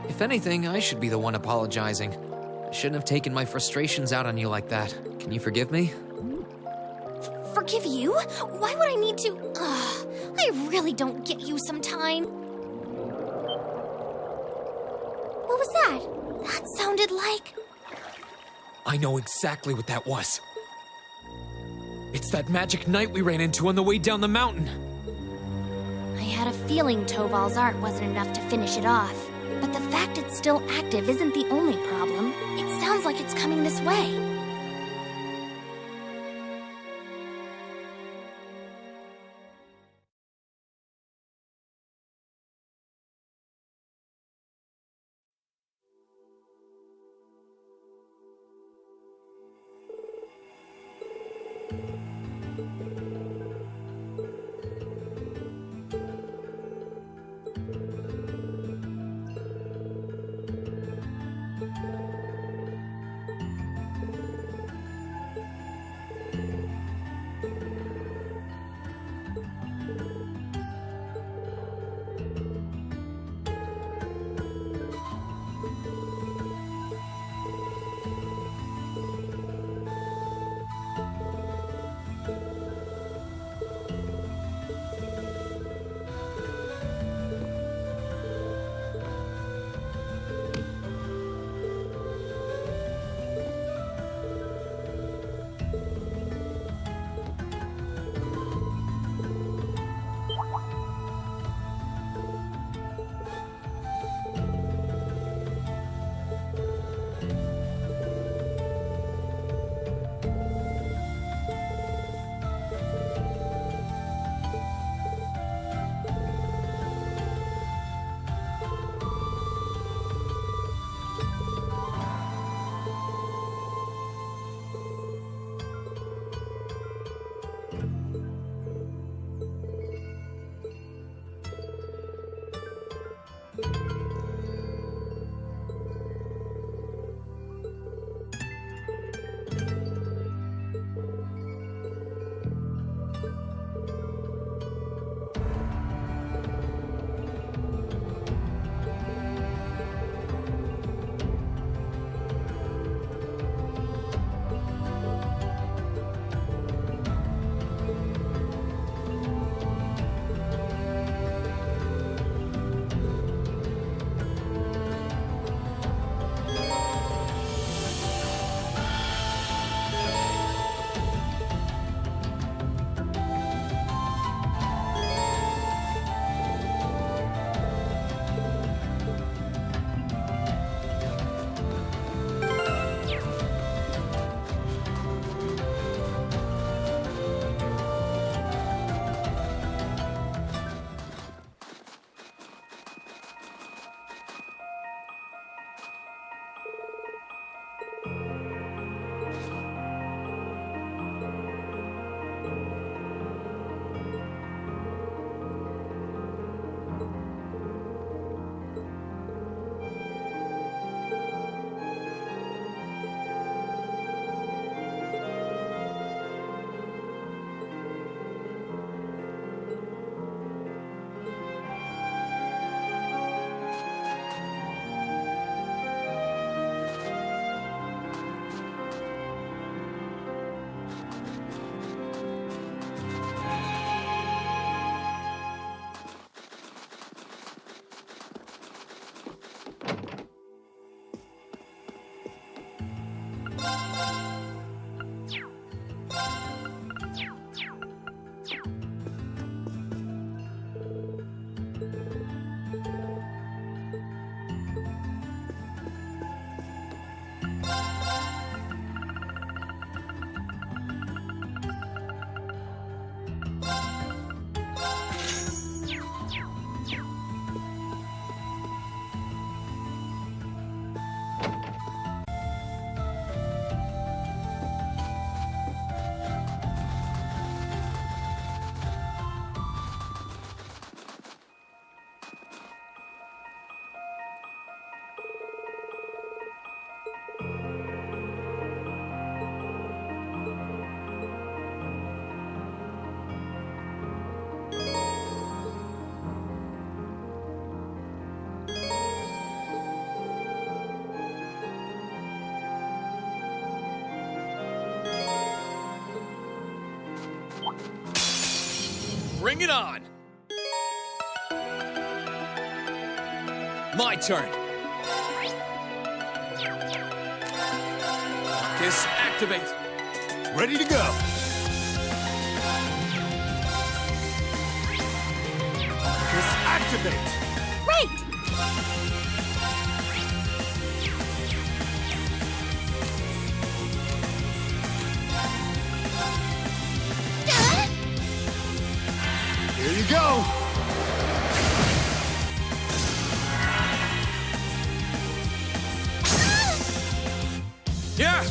If If anything, I should be the one apologizing. I shouldn't have taken my frustrations out on you like that. Can you forgive me? Forgive you? Why would I need to? Ugh, I really don't get you sometimes. What was that? That sounded like... I know exactly what that was. It's that magic knight we ran into on the way down the mountain. I had a feeling Toval's art wasn't enough to finish it off. But the fact it's still active isn't the only problem. It sounds like it's coming this way. Bring it on! My turn! Kiss, activate! Ready to go! Kiss, activate! Right! Here you go! Yeah!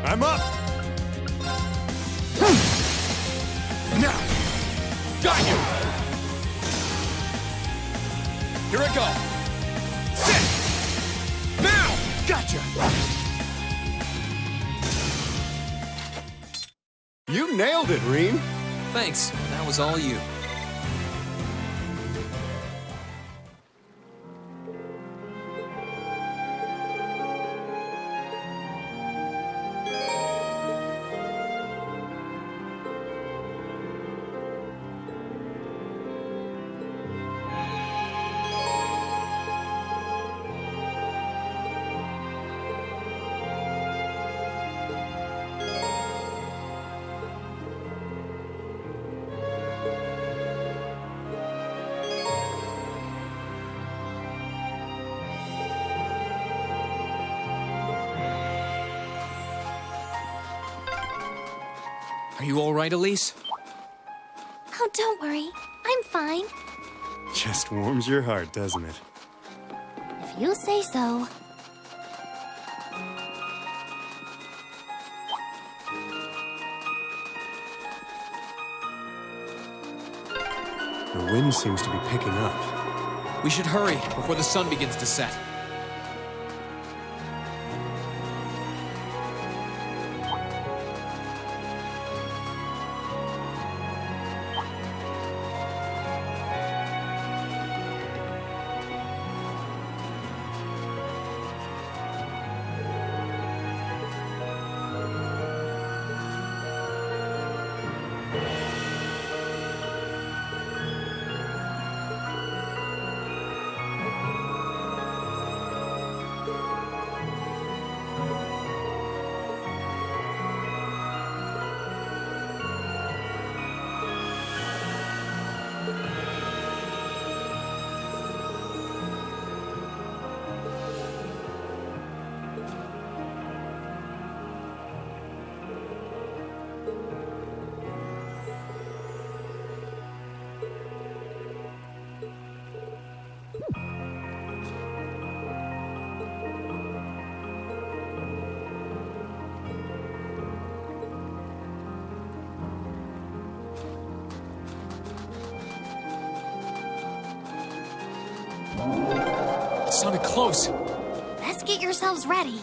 I'm up! Now! Got you! Here I go! Sit! Now! Gotcha! You nailed it, Reem! Thanks, that was all you. Are you all right, Elise? Oh, don't worry. I'm fine. Just warms your heart, doesn't it? If you say so. The wind seems to be picking up. We should hurry before the sun begins to set. It sounded close. Let's get yourselves ready.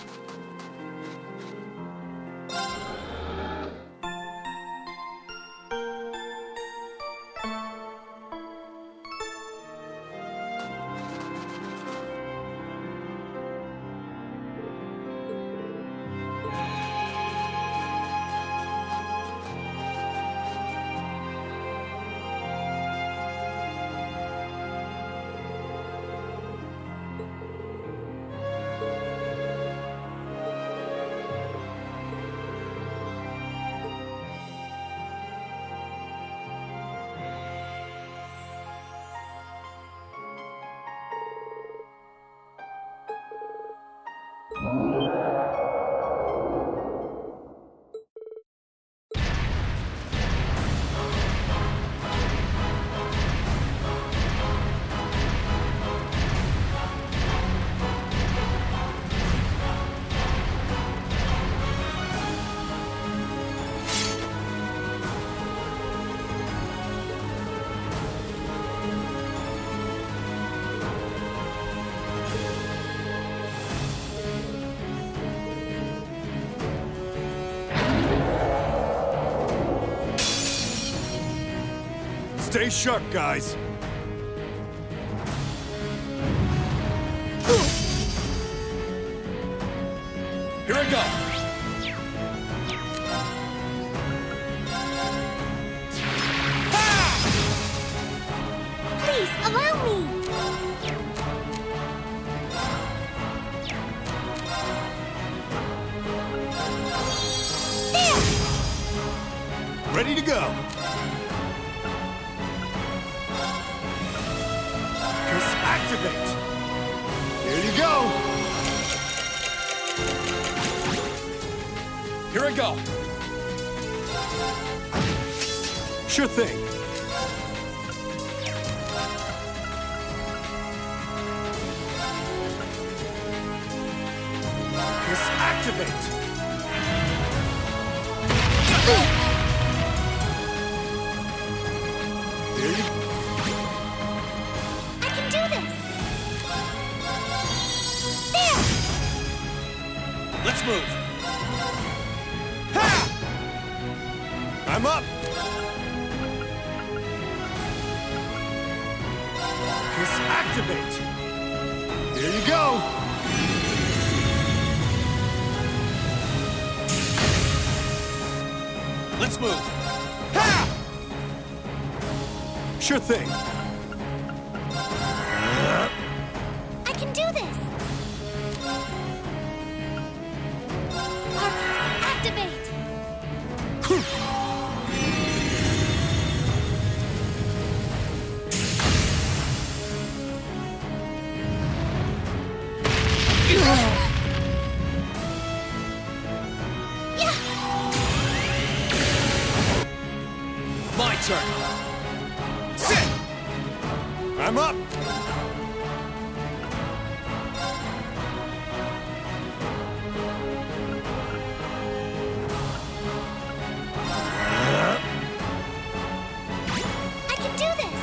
Stay sharp, guys. Here I go. Ready to go. Just activate. Here you go. Here I go. Sure thing. Just activate. There you go. I can do this! There! Let's move. Ha! I'm up. Just activate. Here you go. Let's move. Ha! Sure thing. I can do this! Arcus, activate! My turn. Sit! I'm up. I can do this!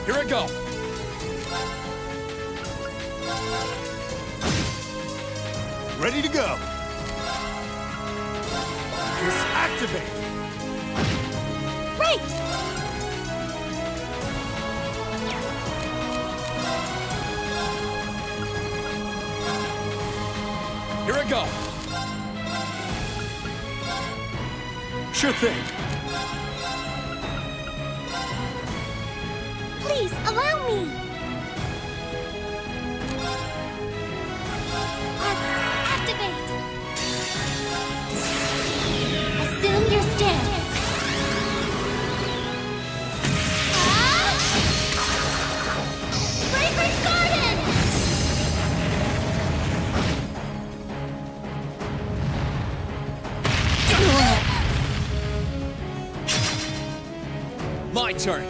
Here I go. Ready to go. Just activate. Right! Here I go. Sure thing. Please, allow me! Arcus, activate! Assume your stance! Fragrant Garden! My turn.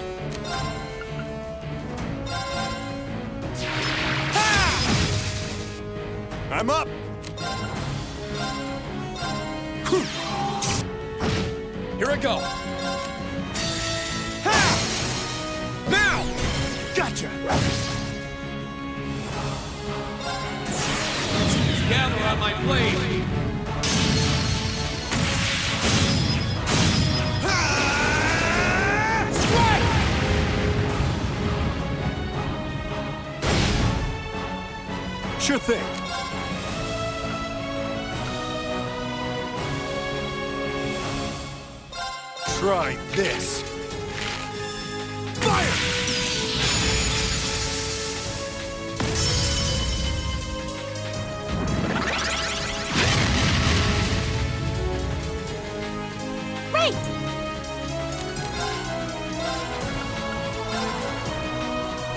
I'm up. Here I go. Ha! Now! Gotcha! Gather on my blade. Sure thing. Try this. Fire! Right!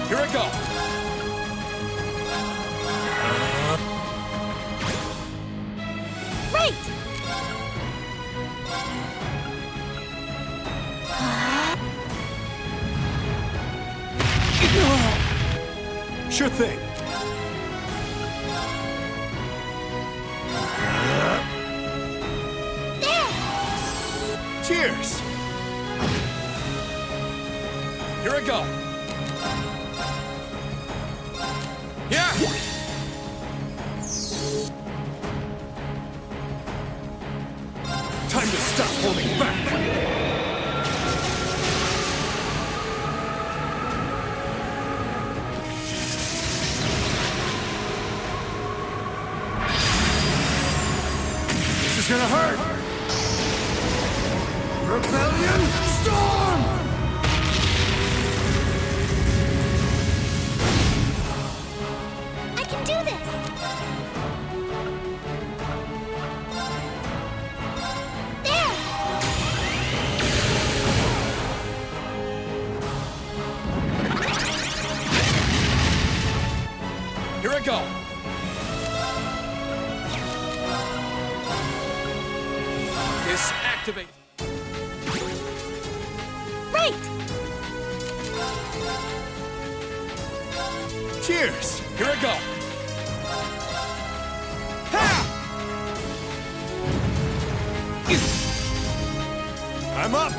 Here I go. Right! Sure thing. There! Cheers! Here I go. Yeah! Time to stop holding back! This is gonna hurt! Rebellion Storm! Right! Cheers! Here I go! I'm up!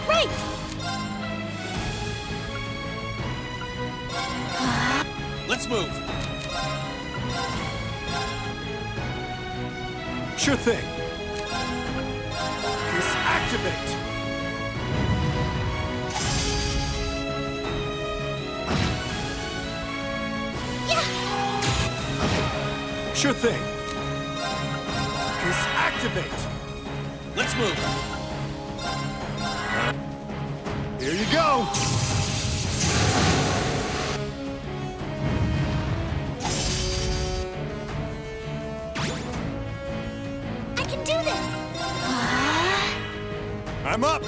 Right! Let's move! Sure thing! Activate! Sure thing. Activate. Let's move. Here you go. I can do this. I'm up.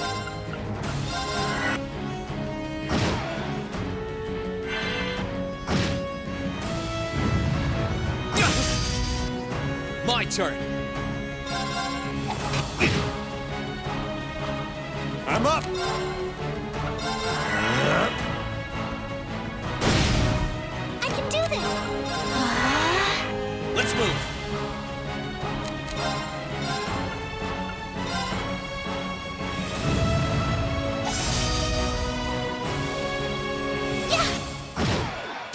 My turn. I'm up. I can do this. Let's move.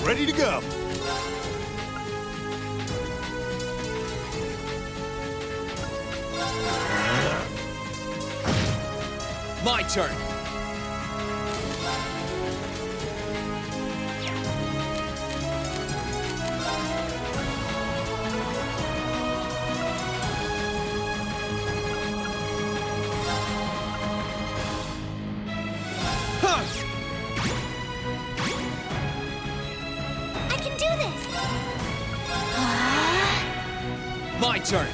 Ready to go. My turn. Huh. I can do this. My turn.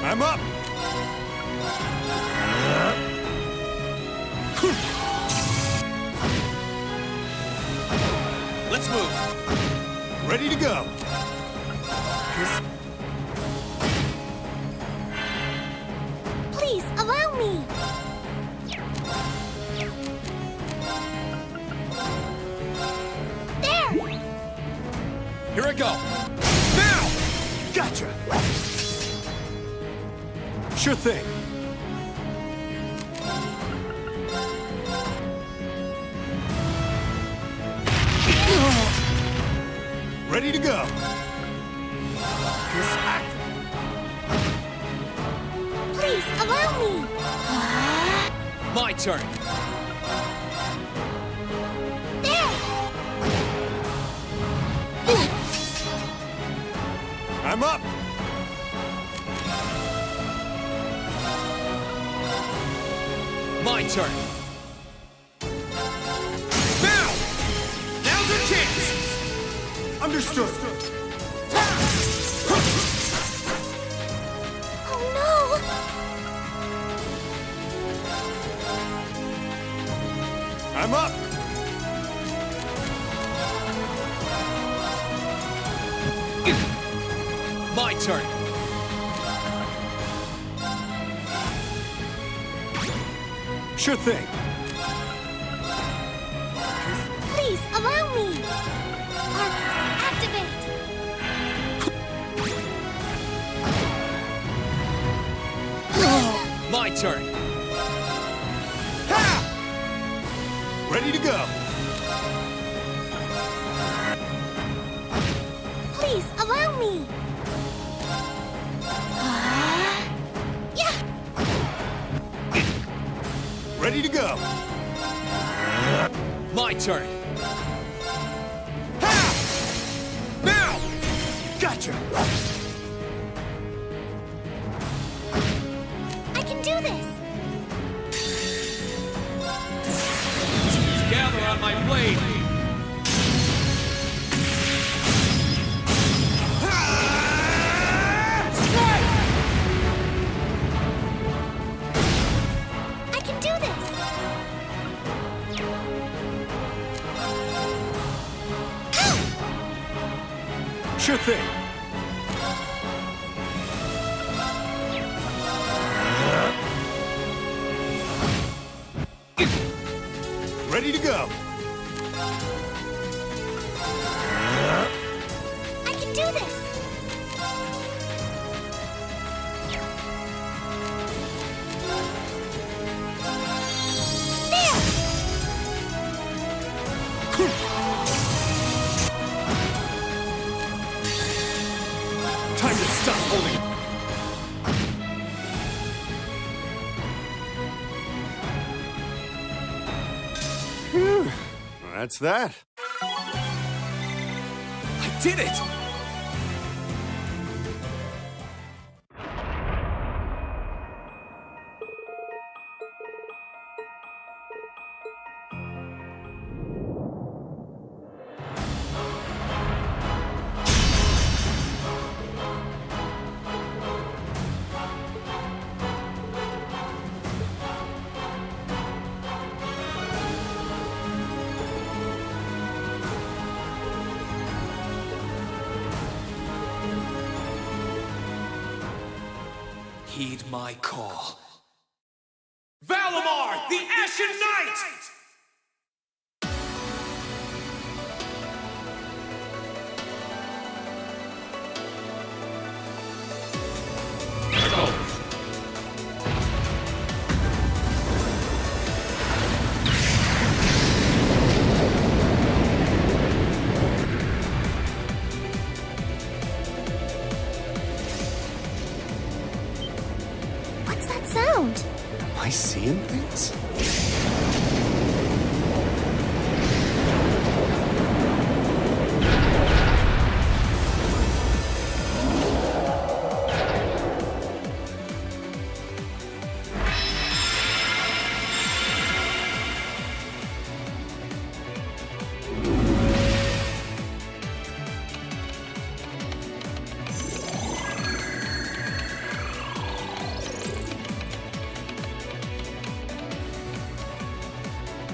I'm up. Let's move. Ready to go. Please allow me. There. Here I go. Now! Gotcha. Sure thing. Ready to go. Please allow me. My turn. There. I'm up. My turn. Now! Now's our chance! Understood. Oh no! I'm up. My turn. Sure thing. Please allow me. Arcus, activate. My turn. Ha! Ready to go. Please allow me. Yeah. Ready to go. My turn. Ha! Now! Gotcha. I can do this. Gather on my blade. Strike! I can do this. Ow! Sure thing. Ready to go. I can do this! Time to stop holding. Phew. That's that. I did it! Heed my call. Valimar, the Ashen Knight! What's that sound? Am I seeing things?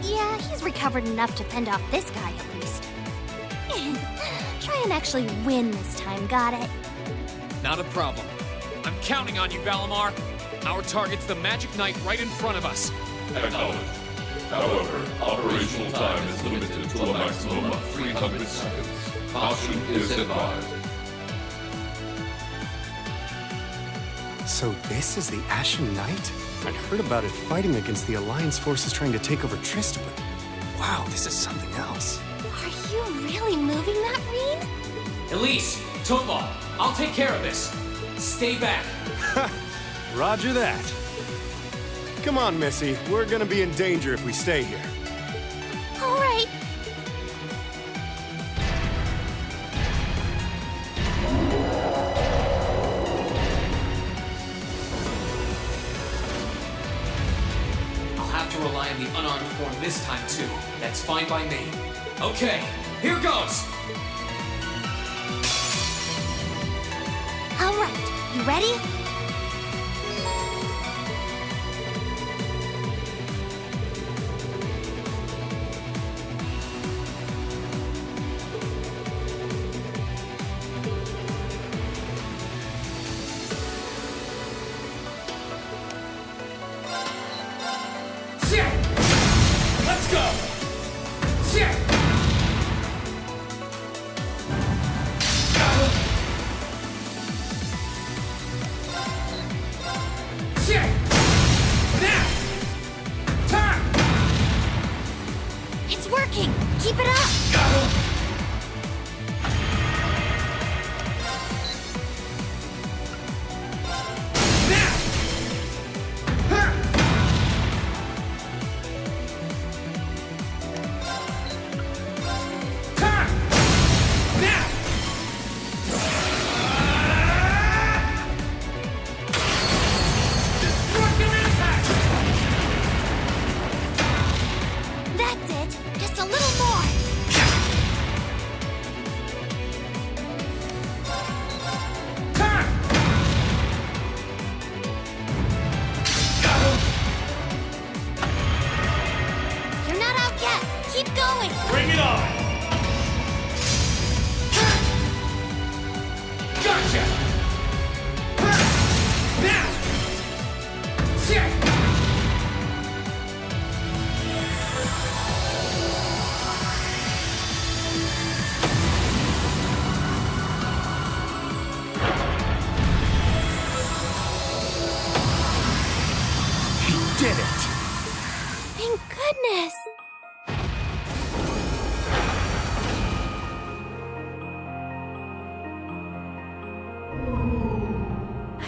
Yeah, he's recovered enough to fend off this guy at least. Try and actually win this time, got it? Not a problem. I'm counting on you, Valimar. Our target's the Magic Knight right in front of us. Acknowledged. However, operational time is limited to a maximum of 300 seconds. Caution is advised. So this is the Ashen Knight? I'd heard about it fighting against the Alliance forces trying to take over Trista, but wow, this is something else. Are you really moving that, Reen? Elise, Toadlaw, I'll take care of this. Stay back. Roger that. Come on, Missy. We're gonna be in danger if we stay here. All right. I'll have to rely on the unarmed form this time, too. That's fine by me. Okay, here goes. All right. You ready? Let's go!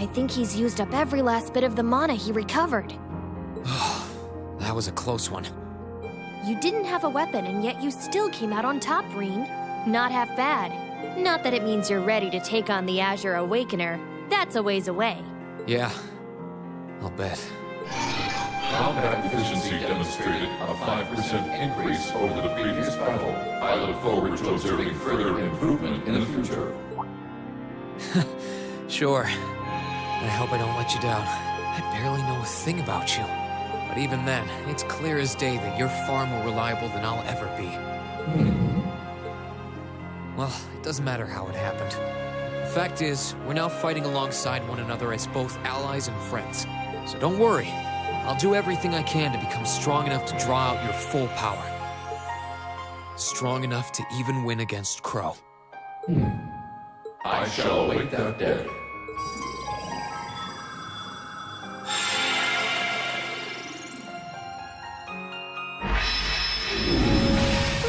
I think he's used up every last bit of the mana he recovered. That was a close one. You didn't have a weapon, and yet you still came out on top, Reen. Not half bad. Not that it means you're ready to take on the Azure Awakener. That's a ways away. Yeah, I'll bet. Combat efficiency demonstrated a 5% increase over the previous battle. I look forward to observing further improvement in the future. Sure. I hope I don't let you down. I barely know a thing about you. But even then, it's clear as day that you're far more reliable than I'll ever be. Well, it doesn't matter how it happened. The fact is, we're now fighting alongside one another as both allies and friends. So don't worry. I'll do everything I can to become strong enough to draw out your full power. Strong enough to even win against Crow. I shall await that day.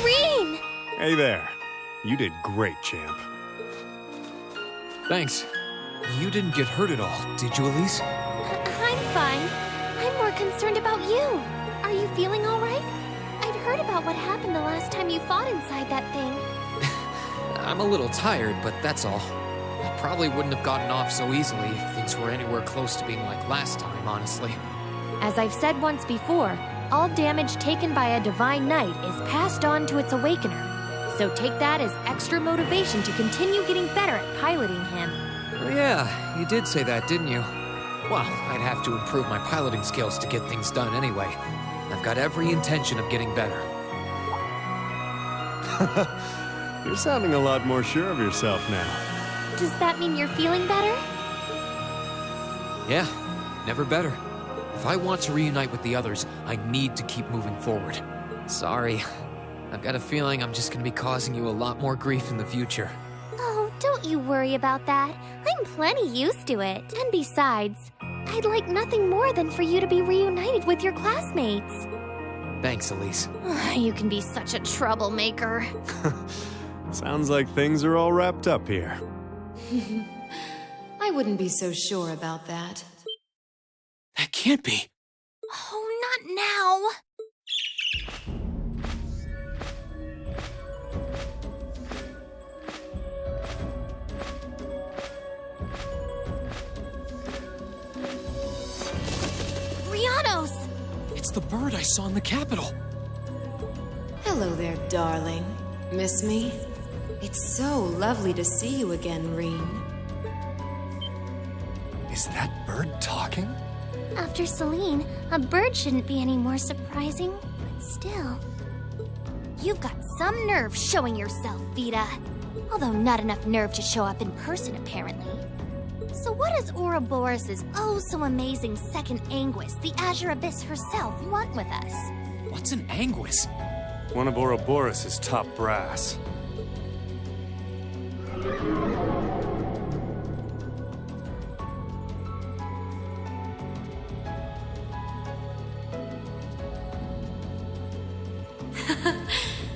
Reen! Hey there. You did great, champ. Thanks. You didn't get hurt at all, did you, Elise? I'm fine. I'm more concerned about you. Are you feeling all right? I'd heard about what happened the last time you fought inside that thing. I'm a little tired, but that's all. I probably wouldn't have gotten off so easily if things were anywhere close to being like last time, honestly. As I've said once before, all damage taken by a Divine Knight is passed on to its Awakener. So take that as extra motivation to continue getting better at piloting him. Oh yeah, you did say that, didn't you? Well, I'd have to improve my piloting skills to get things done anyway. I've got every intention of getting better. You're sounding a lot more sure of yourself now. Does that mean you're feeling better? Yeah, never better. If I want to reunite with the others, I need to keep moving forward. Sorry. I've got a feeling I'm just gonna be causing you a lot more grief in the future. Oh, don't you worry about that. I'm plenty used to it. And besides, I'd like nothing more than for you to be reunited with your classmates. Thanks, Elise. You can be such a troublemaker. Sounds like things are all wrapped up here. I wouldn't be so sure about that. That can't be. Oh, not now. Rianos! It's the bird I saw in the Capitol. Hello there, darling. Miss me? It's so lovely to see you again, Reen. Is that bird talking? After Celine, a bird shouldn't be any more surprising, but still. You've got some nerve showing yourself, Vita. Although not enough nerve to show up in person, apparently. So what does Ouroboros' oh-so-amazing second Anguis, the Azure Abyss herself, want with us? What's an Anguis? One of Ouroboros' top brass.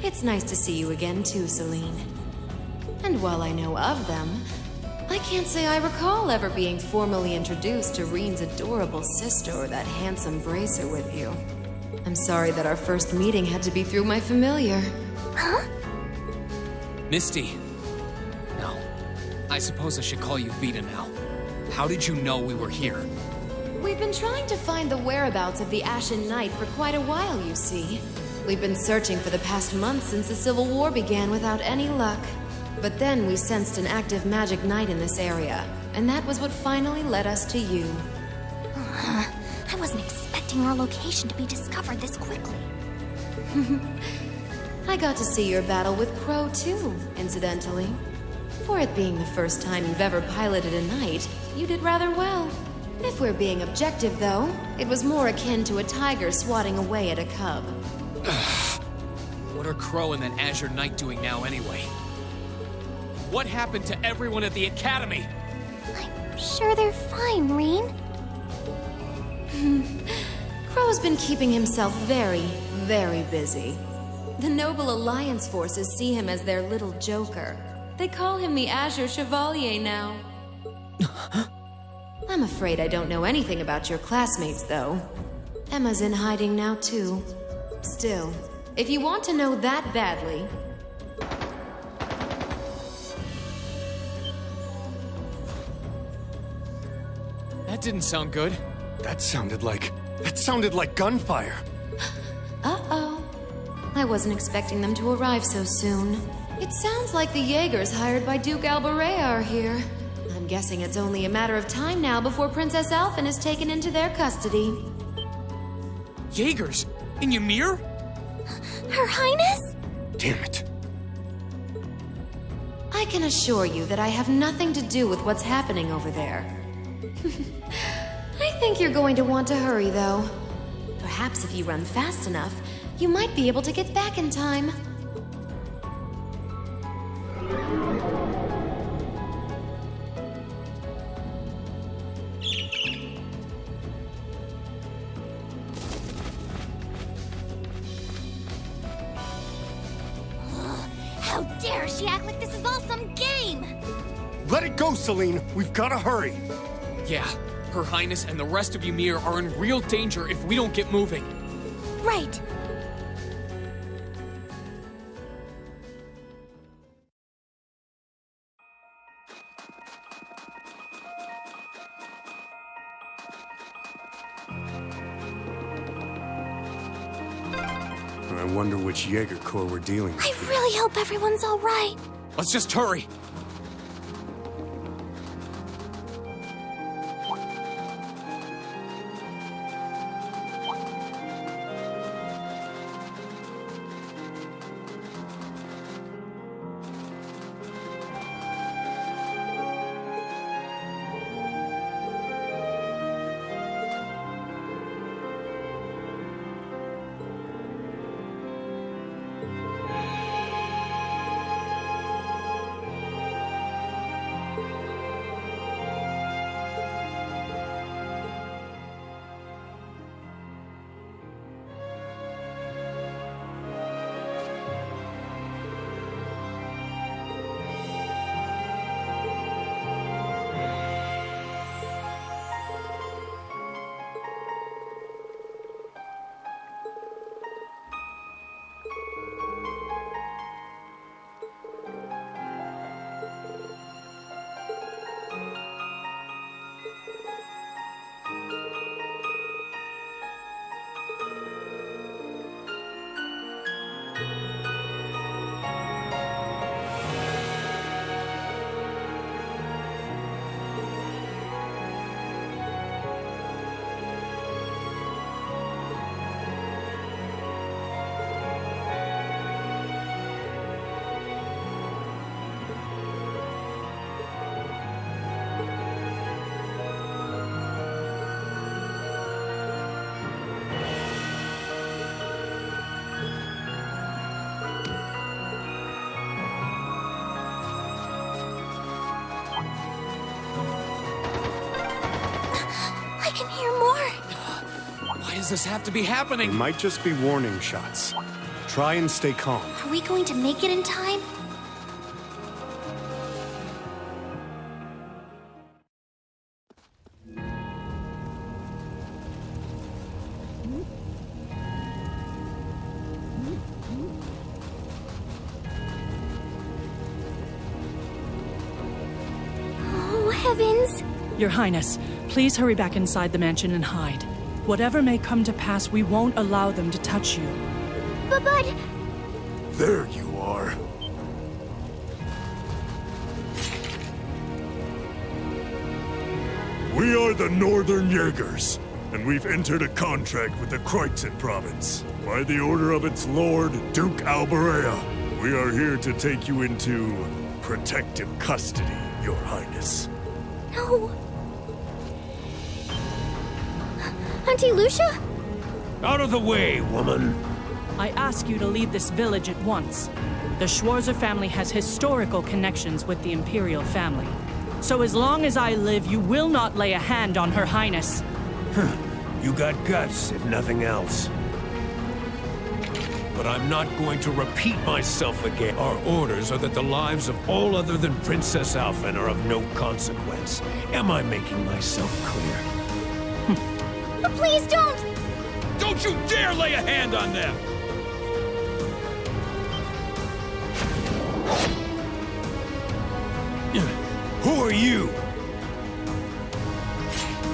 It's nice to see you again too, Celine. And while I know of them, I can't say I recall ever being formally introduced to Reen's adorable sister or that handsome bracer with you. I'm sorry that our first meeting had to be through my familiar. Huh? Misty. No. I suppose I should call you Vita now. How did you know we were here? We've been trying to find the whereabouts of the Ashen Knight for quite a while, you see. We've been searching for the past month since the Civil War began without any luck. But then we sensed an active magic knight in this area, and that was what finally led us to you. I wasn't expecting our location to be discovered this quickly. I got to see your battle with Crow too, incidentally. For it being the first time you've ever piloted a knight, you did rather well. If we're being objective, though, it was more akin to a tiger swatting away at a cub. What are Crow and that Azure Knight doing now anyway? What happened to everyone at the Academy? I'm sure they're fine, Reen. Crow's been keeping himself very, very busy. The Noble Alliance forces see him as their little joker. They call him the Azure Chevalier now. I'm afraid I don't know anything about your classmates, though. Emma's in hiding now, too. Still, if you want to know that badly... That didn't sound good. That sounded like gunfire. Uh-oh. I wasn't expecting them to arrive so soon. It sounds like the Jaegers hired by Duke Alberea are here. I'm guessing it's only a matter of time now before Princess Alphen is taken into their custody. Jaegers? In Ymir? Her Highness? Damn it. I can assure you that I have nothing to do with what's happening over there. I think you're going to want to hurry, though. Perhaps if you run fast enough, you might be able to get back in time. How dare she act like this is all some game! Let it go, Celine. We've got to hurry. Yeah, Her Highness and the rest of Ymir are in real danger if we don't get moving. Right. I wonder which Jaeger Corps we're dealing with. I really hope everyone's all right. Let's just hurry. Why does this have to be happening? It might just be warning shots. Try and stay calm. Are we going to make it in time? Oh, heavens! Your Highness, please hurry back inside the mansion and hide. Whatever may come to pass, we won't allow them to touch you. But... There you are. We are the Northern Jaegers, and we've entered a contract with the Kreutzen province. By the order of its lord, Duke Alberea, we are here to take you into protective custody, Your Highness. No. Auntie Lucia? Out of the way, woman. I ask you to leave this village at once. The Schwarzer family has historical connections with the Imperial family. So as long as I live, you will not lay a hand on Her Highness. You got guts, if nothing else. but I'm not going to repeat myself again. Our orders are that the lives of all other than Princess Alphen are of no consequence. Am I making myself clear? Please don't! Don't you dare lay a hand on them! Who are you?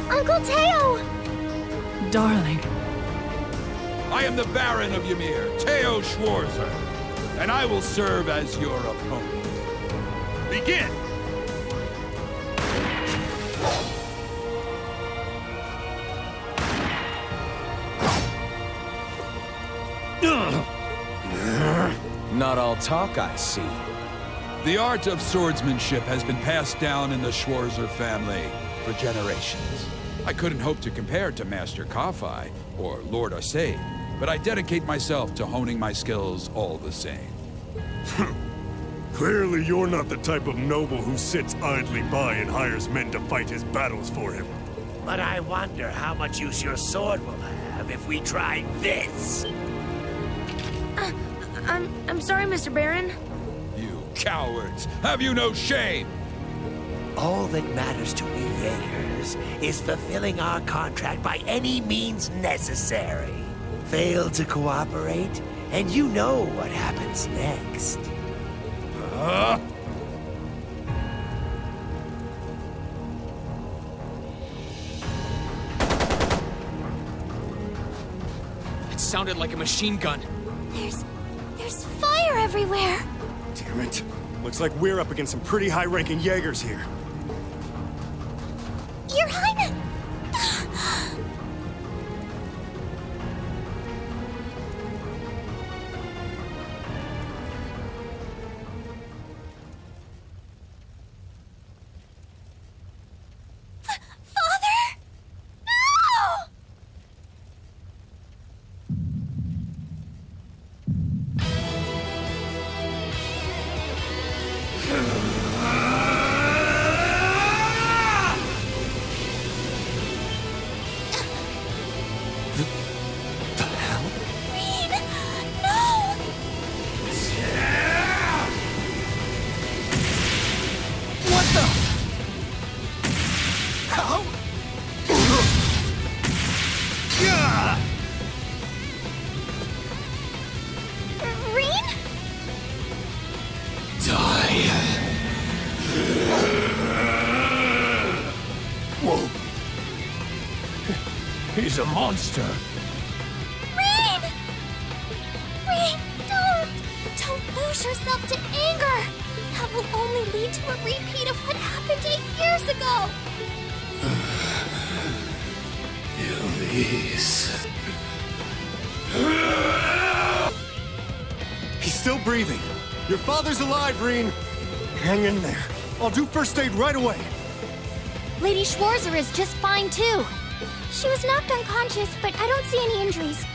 Uncle Teo! Darling. I am the Baron of Ymir, Teo Schwarzer, and I will serve as your opponent. Begin! Not all talk, I see. The art of swordsmanship has been passed down in the Schwarzer family for generations. I couldn't hope to compare to Master Kafai or Lord Arcade, but I dedicate myself to honing my skills all the same. Clearly you're not the type of noble who sits idly by and hires men to fight his battles for him. But I wonder how much use your sword will have if we try this. I'm sorry, Mr. Baron. You cowards! Have you no shame? All that matters to we Jaegers is fulfilling our contract by any means necessary. Fail to cooperate, and you know what happens next. It sounded like a machine gun. There's fire everywhere! Damn it. Looks like we're up against some pretty high-ranking Jaegers here. Your Highness! He's a monster. Rean! Rean, don't lose yourself to anger. That will only lead to a repeat of what happened 8 years ago. Elise. He's still breathing. Your father's alive, Rean. Hang in there. I'll do first aid right away. Lady Schwarzer is just fine, too. She was knocked unconscious, but I don't see any injuries.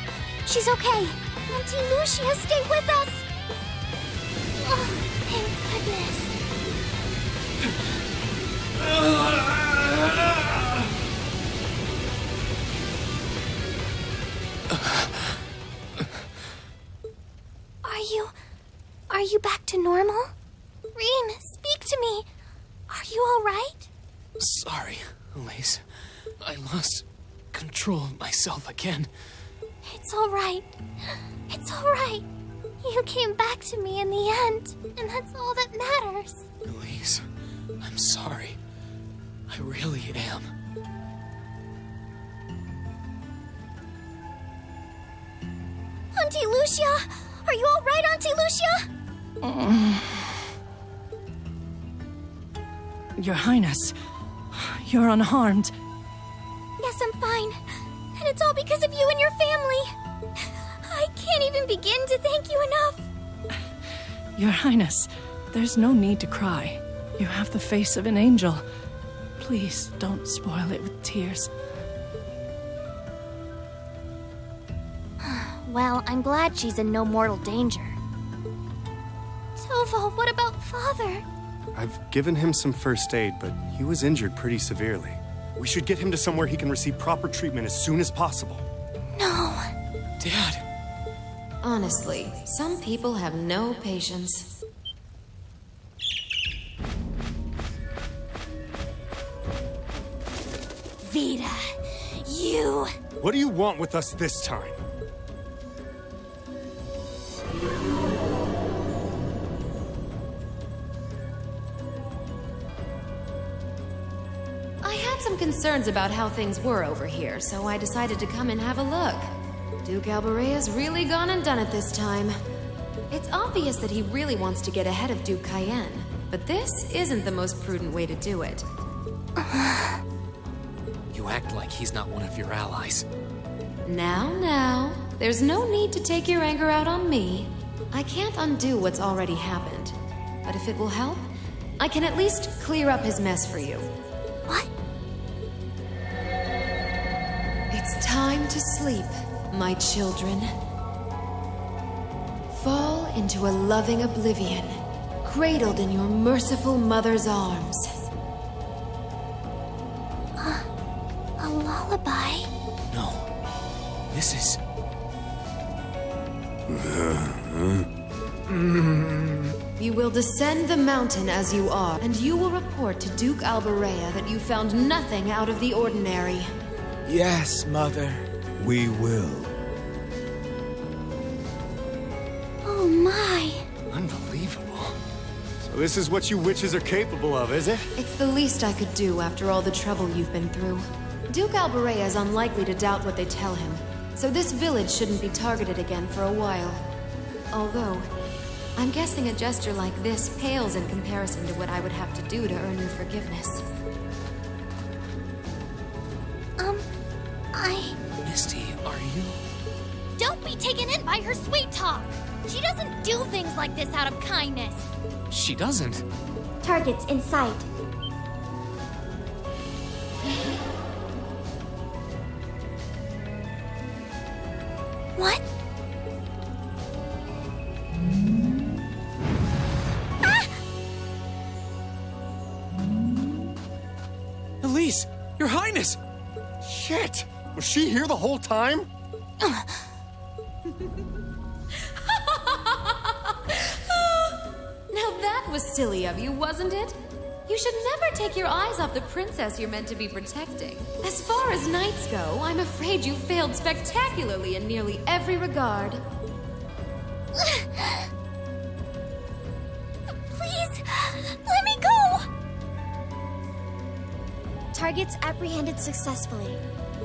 She's okay. Auntie Lucia, stay with us! Oh, thank goodness. Are you back to normal? Rean, speak to me. Are you all right? Sorry, Elise. I lost control of myself again. It's all right. It's all right. You came back to me in the end, and that's all that matters. Elise, I'm sorry. I really am. Auntie Lucia! Are you all right, Auntie Lucia? Your Highness, you're unharmed. Yes, I'm fine. And it's all because of you and your family. I can't even begin to thank you enough. Your Highness, there's no need to cry. You have the face of an angel. Please, don't spoil it with tears. Well, I'm glad she's in no mortal danger. Toval, what about Father? I've given him some first aid, but he was injured pretty severely. We should get him to somewhere he can receive proper treatment as soon as possible. No. Dad! Honestly, some people have no patience. Vita, you... What do you want with us this time? I had some concerns about how things were over here, so I decided to come and have a look. Duke Alborea's really gone and done it this time. It's obvious that he really wants to get ahead of Duke Cayenne, but this isn't the most prudent way to do it. You act like he's not one of your allies. Now, there's no need to take your anger out on me. I can't undo what's already happened, but if it will help, I can at least clear up his mess for you. What? It's time to sleep, my children. Fall into a loving oblivion, cradled in your merciful mother's arms. A lullaby? No. This is... You will descend the mountain as you are, and you will report to Duke Alborea that you found nothing out of the ordinary. Yes, Mother. We will. Oh my. Unbelievable. So this is what you witches are capable of, is it? It's the least I could do after all the trouble you've been through. Duke Alborea is unlikely to doubt what they tell him, so this village shouldn't be targeted again for a while. Although, I'm guessing a gesture like this pales in comparison to what I would have to do to earn your forgiveness. Misty, are you... Don't be taken in by her sweet talk! She doesn't do things like this out of kindness! She doesn't. Targets in sight. What? Ah! Elise! Your Highness! Shit! Was she here the whole time? Now that was silly of you, wasn't it? You should never take your eyes off the princess you're meant to be protecting. As far as knights go, I'm afraid you failed spectacularly in nearly every regard. Please, let me go! Targets apprehended successfully.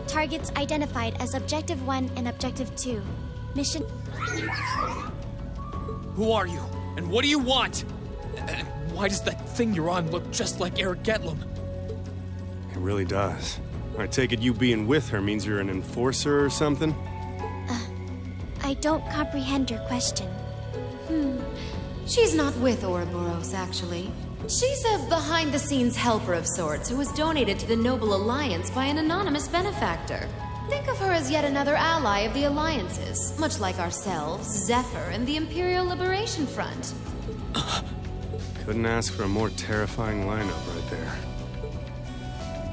Targets identified as Objective 1 and Objective 2. Mission... Who are you? And what do you want? And why does that thing you're on look just like Eric Getlum? It really does. I take it you being with her means you're an enforcer or something? I don't comprehend your question. She's not with Ouroboros, actually. She's a behind-the-scenes helper of sorts who was donated to the Noble Alliance by an anonymous benefactor. Think of her as yet another ally of the Alliances, much like ourselves, Zephyr, and the Imperial Liberation Front. Couldn't ask for a more terrifying lineup right there.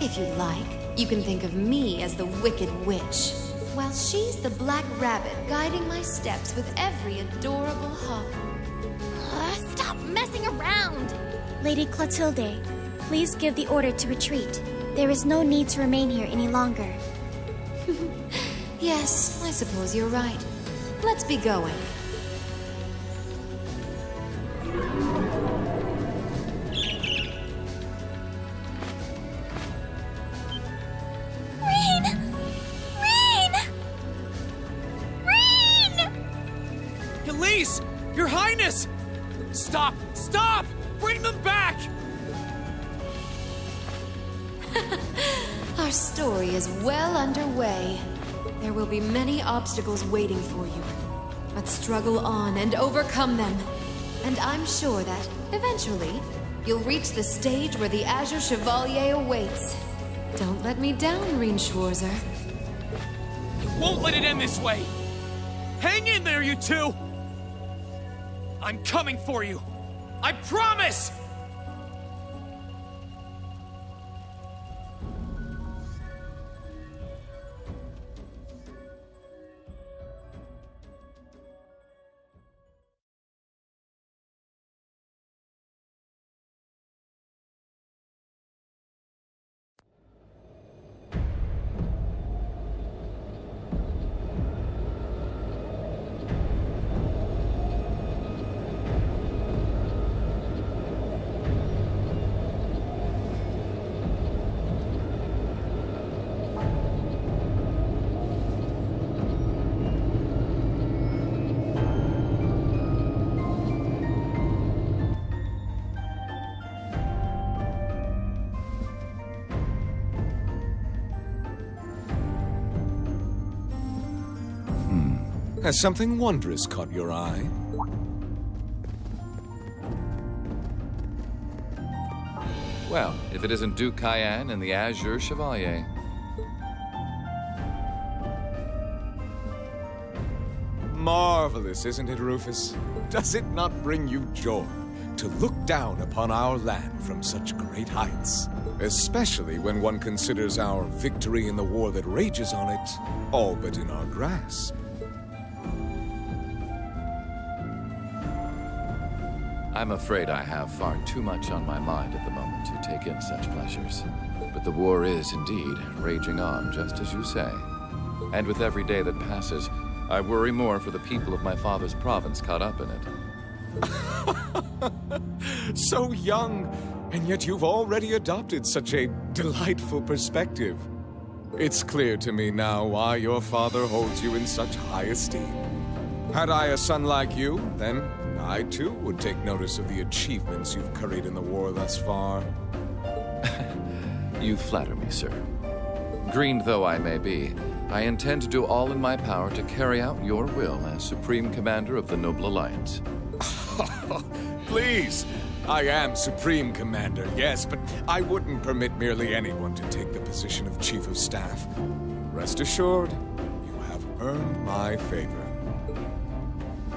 If you like, you can think of me as the Wicked Witch, while she's the Black Rabbit guiding my steps with every adorable hop. Stop messing around! Lady Clotilde, please give the order to retreat. There is no need to remain here any longer. Yes, I suppose you're right. Let's be going. Elise! Your Highness! Stop! Stop! Bring them back! Our story is well underway. There will be many obstacles waiting for you, but struggle on and overcome them. And I'm sure that, eventually, you'll reach the stage where the Azure Chevalier awaits. Don't let me down, Reen Schwarzer. You won't let it end this way! Hang in there, you two! I'm coming for you! I promise! Has something wondrous caught your eye? Well, if it isn't Duke Cayenne and the Azure Chevalier. Marvelous, isn't it, Rufus? Does it not bring you joy to look down upon our land from such great heights? Especially when one considers our victory in the war that rages on it, all but in our grasp. I'm afraid I have far too much on my mind at the moment to take in such pleasures. But the war is, indeed, raging on, just as you say. And with every day that passes, I worry more for the people of my father's province caught up in it. So young, and yet you've already adopted such a delightful perspective. It's clear to me now why your father holds you in such high esteem. Had I a son like you, then I too would take notice of the achievements you've curried in the war thus far. You flatter me, sir. Green though I may be, I intend to do all in my power to carry out your will as Supreme Commander of the Noble Alliance. Please! I am Supreme Commander, yes, but I wouldn't permit merely anyone to take the position of Chief of Staff. Rest assured, you have earned my favor.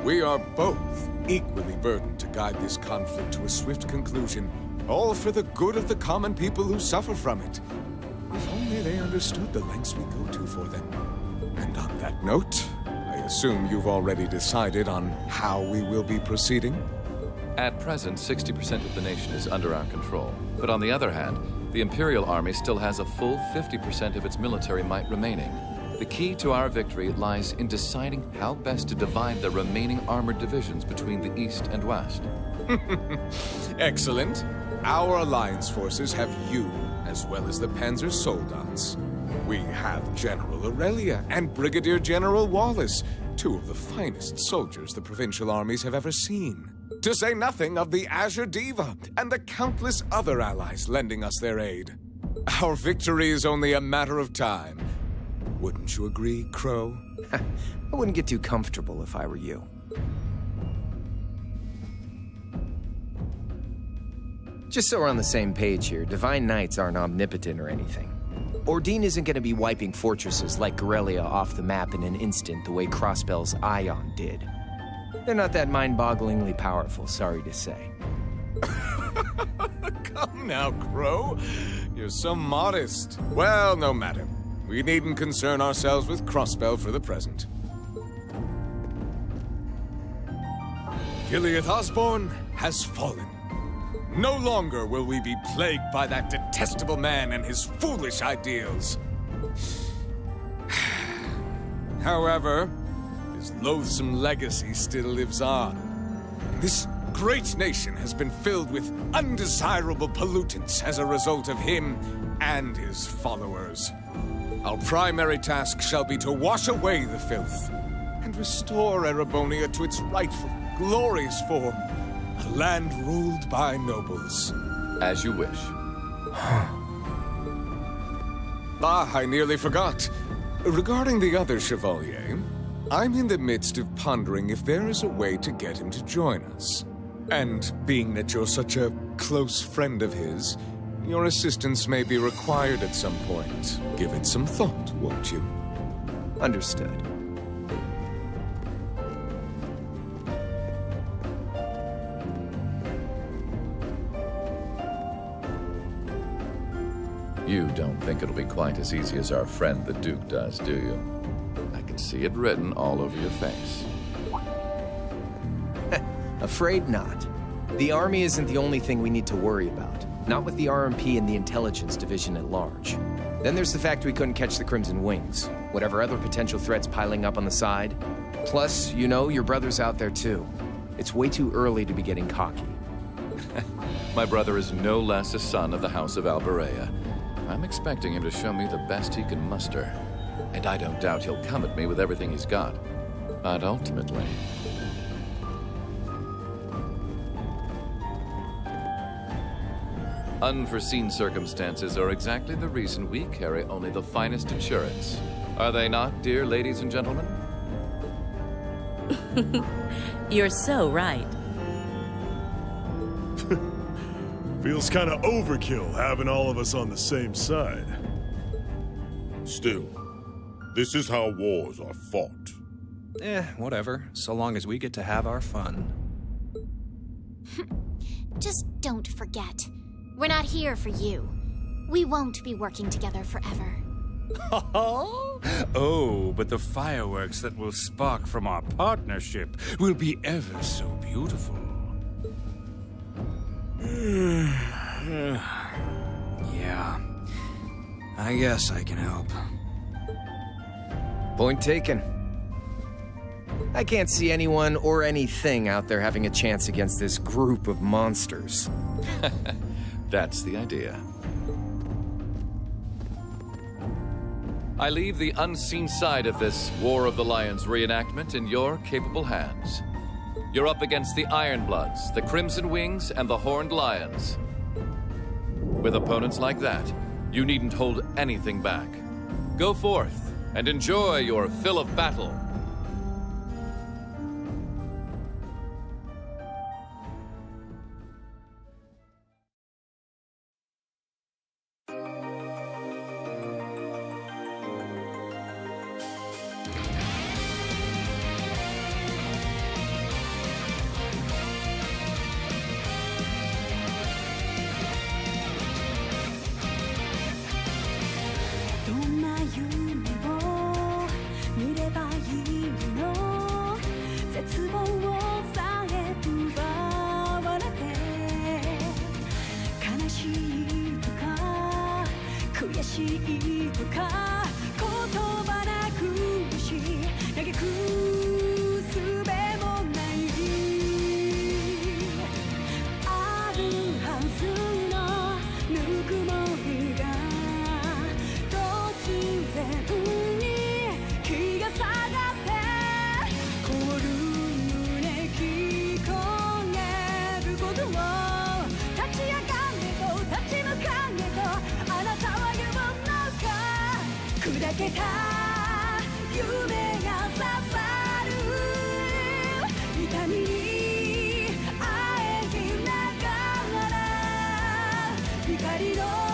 We are both equally burdened to guide this conflict to a swift conclusion, all for the good of the common people who suffer from it. If only they understood the lengths we go to for them. And on that note, I assume you've already decided on how we will be proceeding? At present, 60% of the nation is under our control. But on the other hand, the Imperial Army still has a full 50% of its military might remaining. The key to our victory lies in deciding how best to divide the remaining armored divisions between the East and West. Excellent. Our Alliance forces have you, as well as the Panzer Soldats. We have General Aurelia and Brigadier General Wallace, two of the finest soldiers the provincial armies have ever seen. To say nothing of the Azure Diva and the countless other allies lending us their aid. Our victory is only a matter of time. Wouldn't you agree, Crow? I wouldn't get too comfortable if I were you. Just so we're on the same page here, Divine Knights aren't omnipotent or anything. Ordine isn't going to be wiping fortresses like Corellia off the map in an instant the way Crossbell's Ion did. They're not that mind-bogglingly powerful, sorry to say. Come now, Crow. You're so modest. Well, no matter. We needn't concern ourselves with Crossbell for the present. Gilead Osborne has fallen. No longer will we be plagued by that detestable man and his foolish ideals. However, his loathsome legacy still lives on. This great nation has been filled with undesirable pollutants as a result of him and his followers. Our primary task shall be to wash away the filth and restore Erebonia to its rightful, glorious form. A land ruled by nobles. As you wish. I nearly forgot. Regarding the other Chevalier, I'm in the midst of pondering if there is a way to get him to join us. And being that you're such a close friend of his, your assistance may be required at some point. Give it some thought, won't you? Understood. You don't think it'll be quite as easy as our friend the Duke does, do you? I can see it written all over your face. Afraid not. The army isn't the only thing we need to worry about. Not with the RMP and the intelligence division at large. Then there's the fact we couldn't catch the Crimson Wings. Whatever other potential threats piling up on the side. Plus, you know, your brother's out there too. It's way too early to be getting cocky. My brother is no less a son of the House of Alberea. I'm expecting him to show me the best he can muster. And I don't doubt he'll come at me with everything he's got. But ultimately... unforeseen circumstances are exactly the reason we carry only the finest insurance. Are they not, dear ladies and gentlemen? You're so right. Feels kinda overkill having all of us on the same side. Still, this is how wars are fought. Whatever, so long as we get to have our fun. Just don't forget. We're not here for you. We won't be working together forever. Oh, but the fireworks that will spark from our partnership will be ever so beautiful. Yeah. I guess I can help. Point taken. I can't see anyone or anything out there having a chance against this group of monsters. That's the idea. I leave the unseen side of this War of the Lions reenactment in your capable hands. You're up against the Ironbloods, the Crimson Wings, and the Horned Lions. With opponents like that, you needn't hold anything back. Go forth and enjoy your fill of battle.光の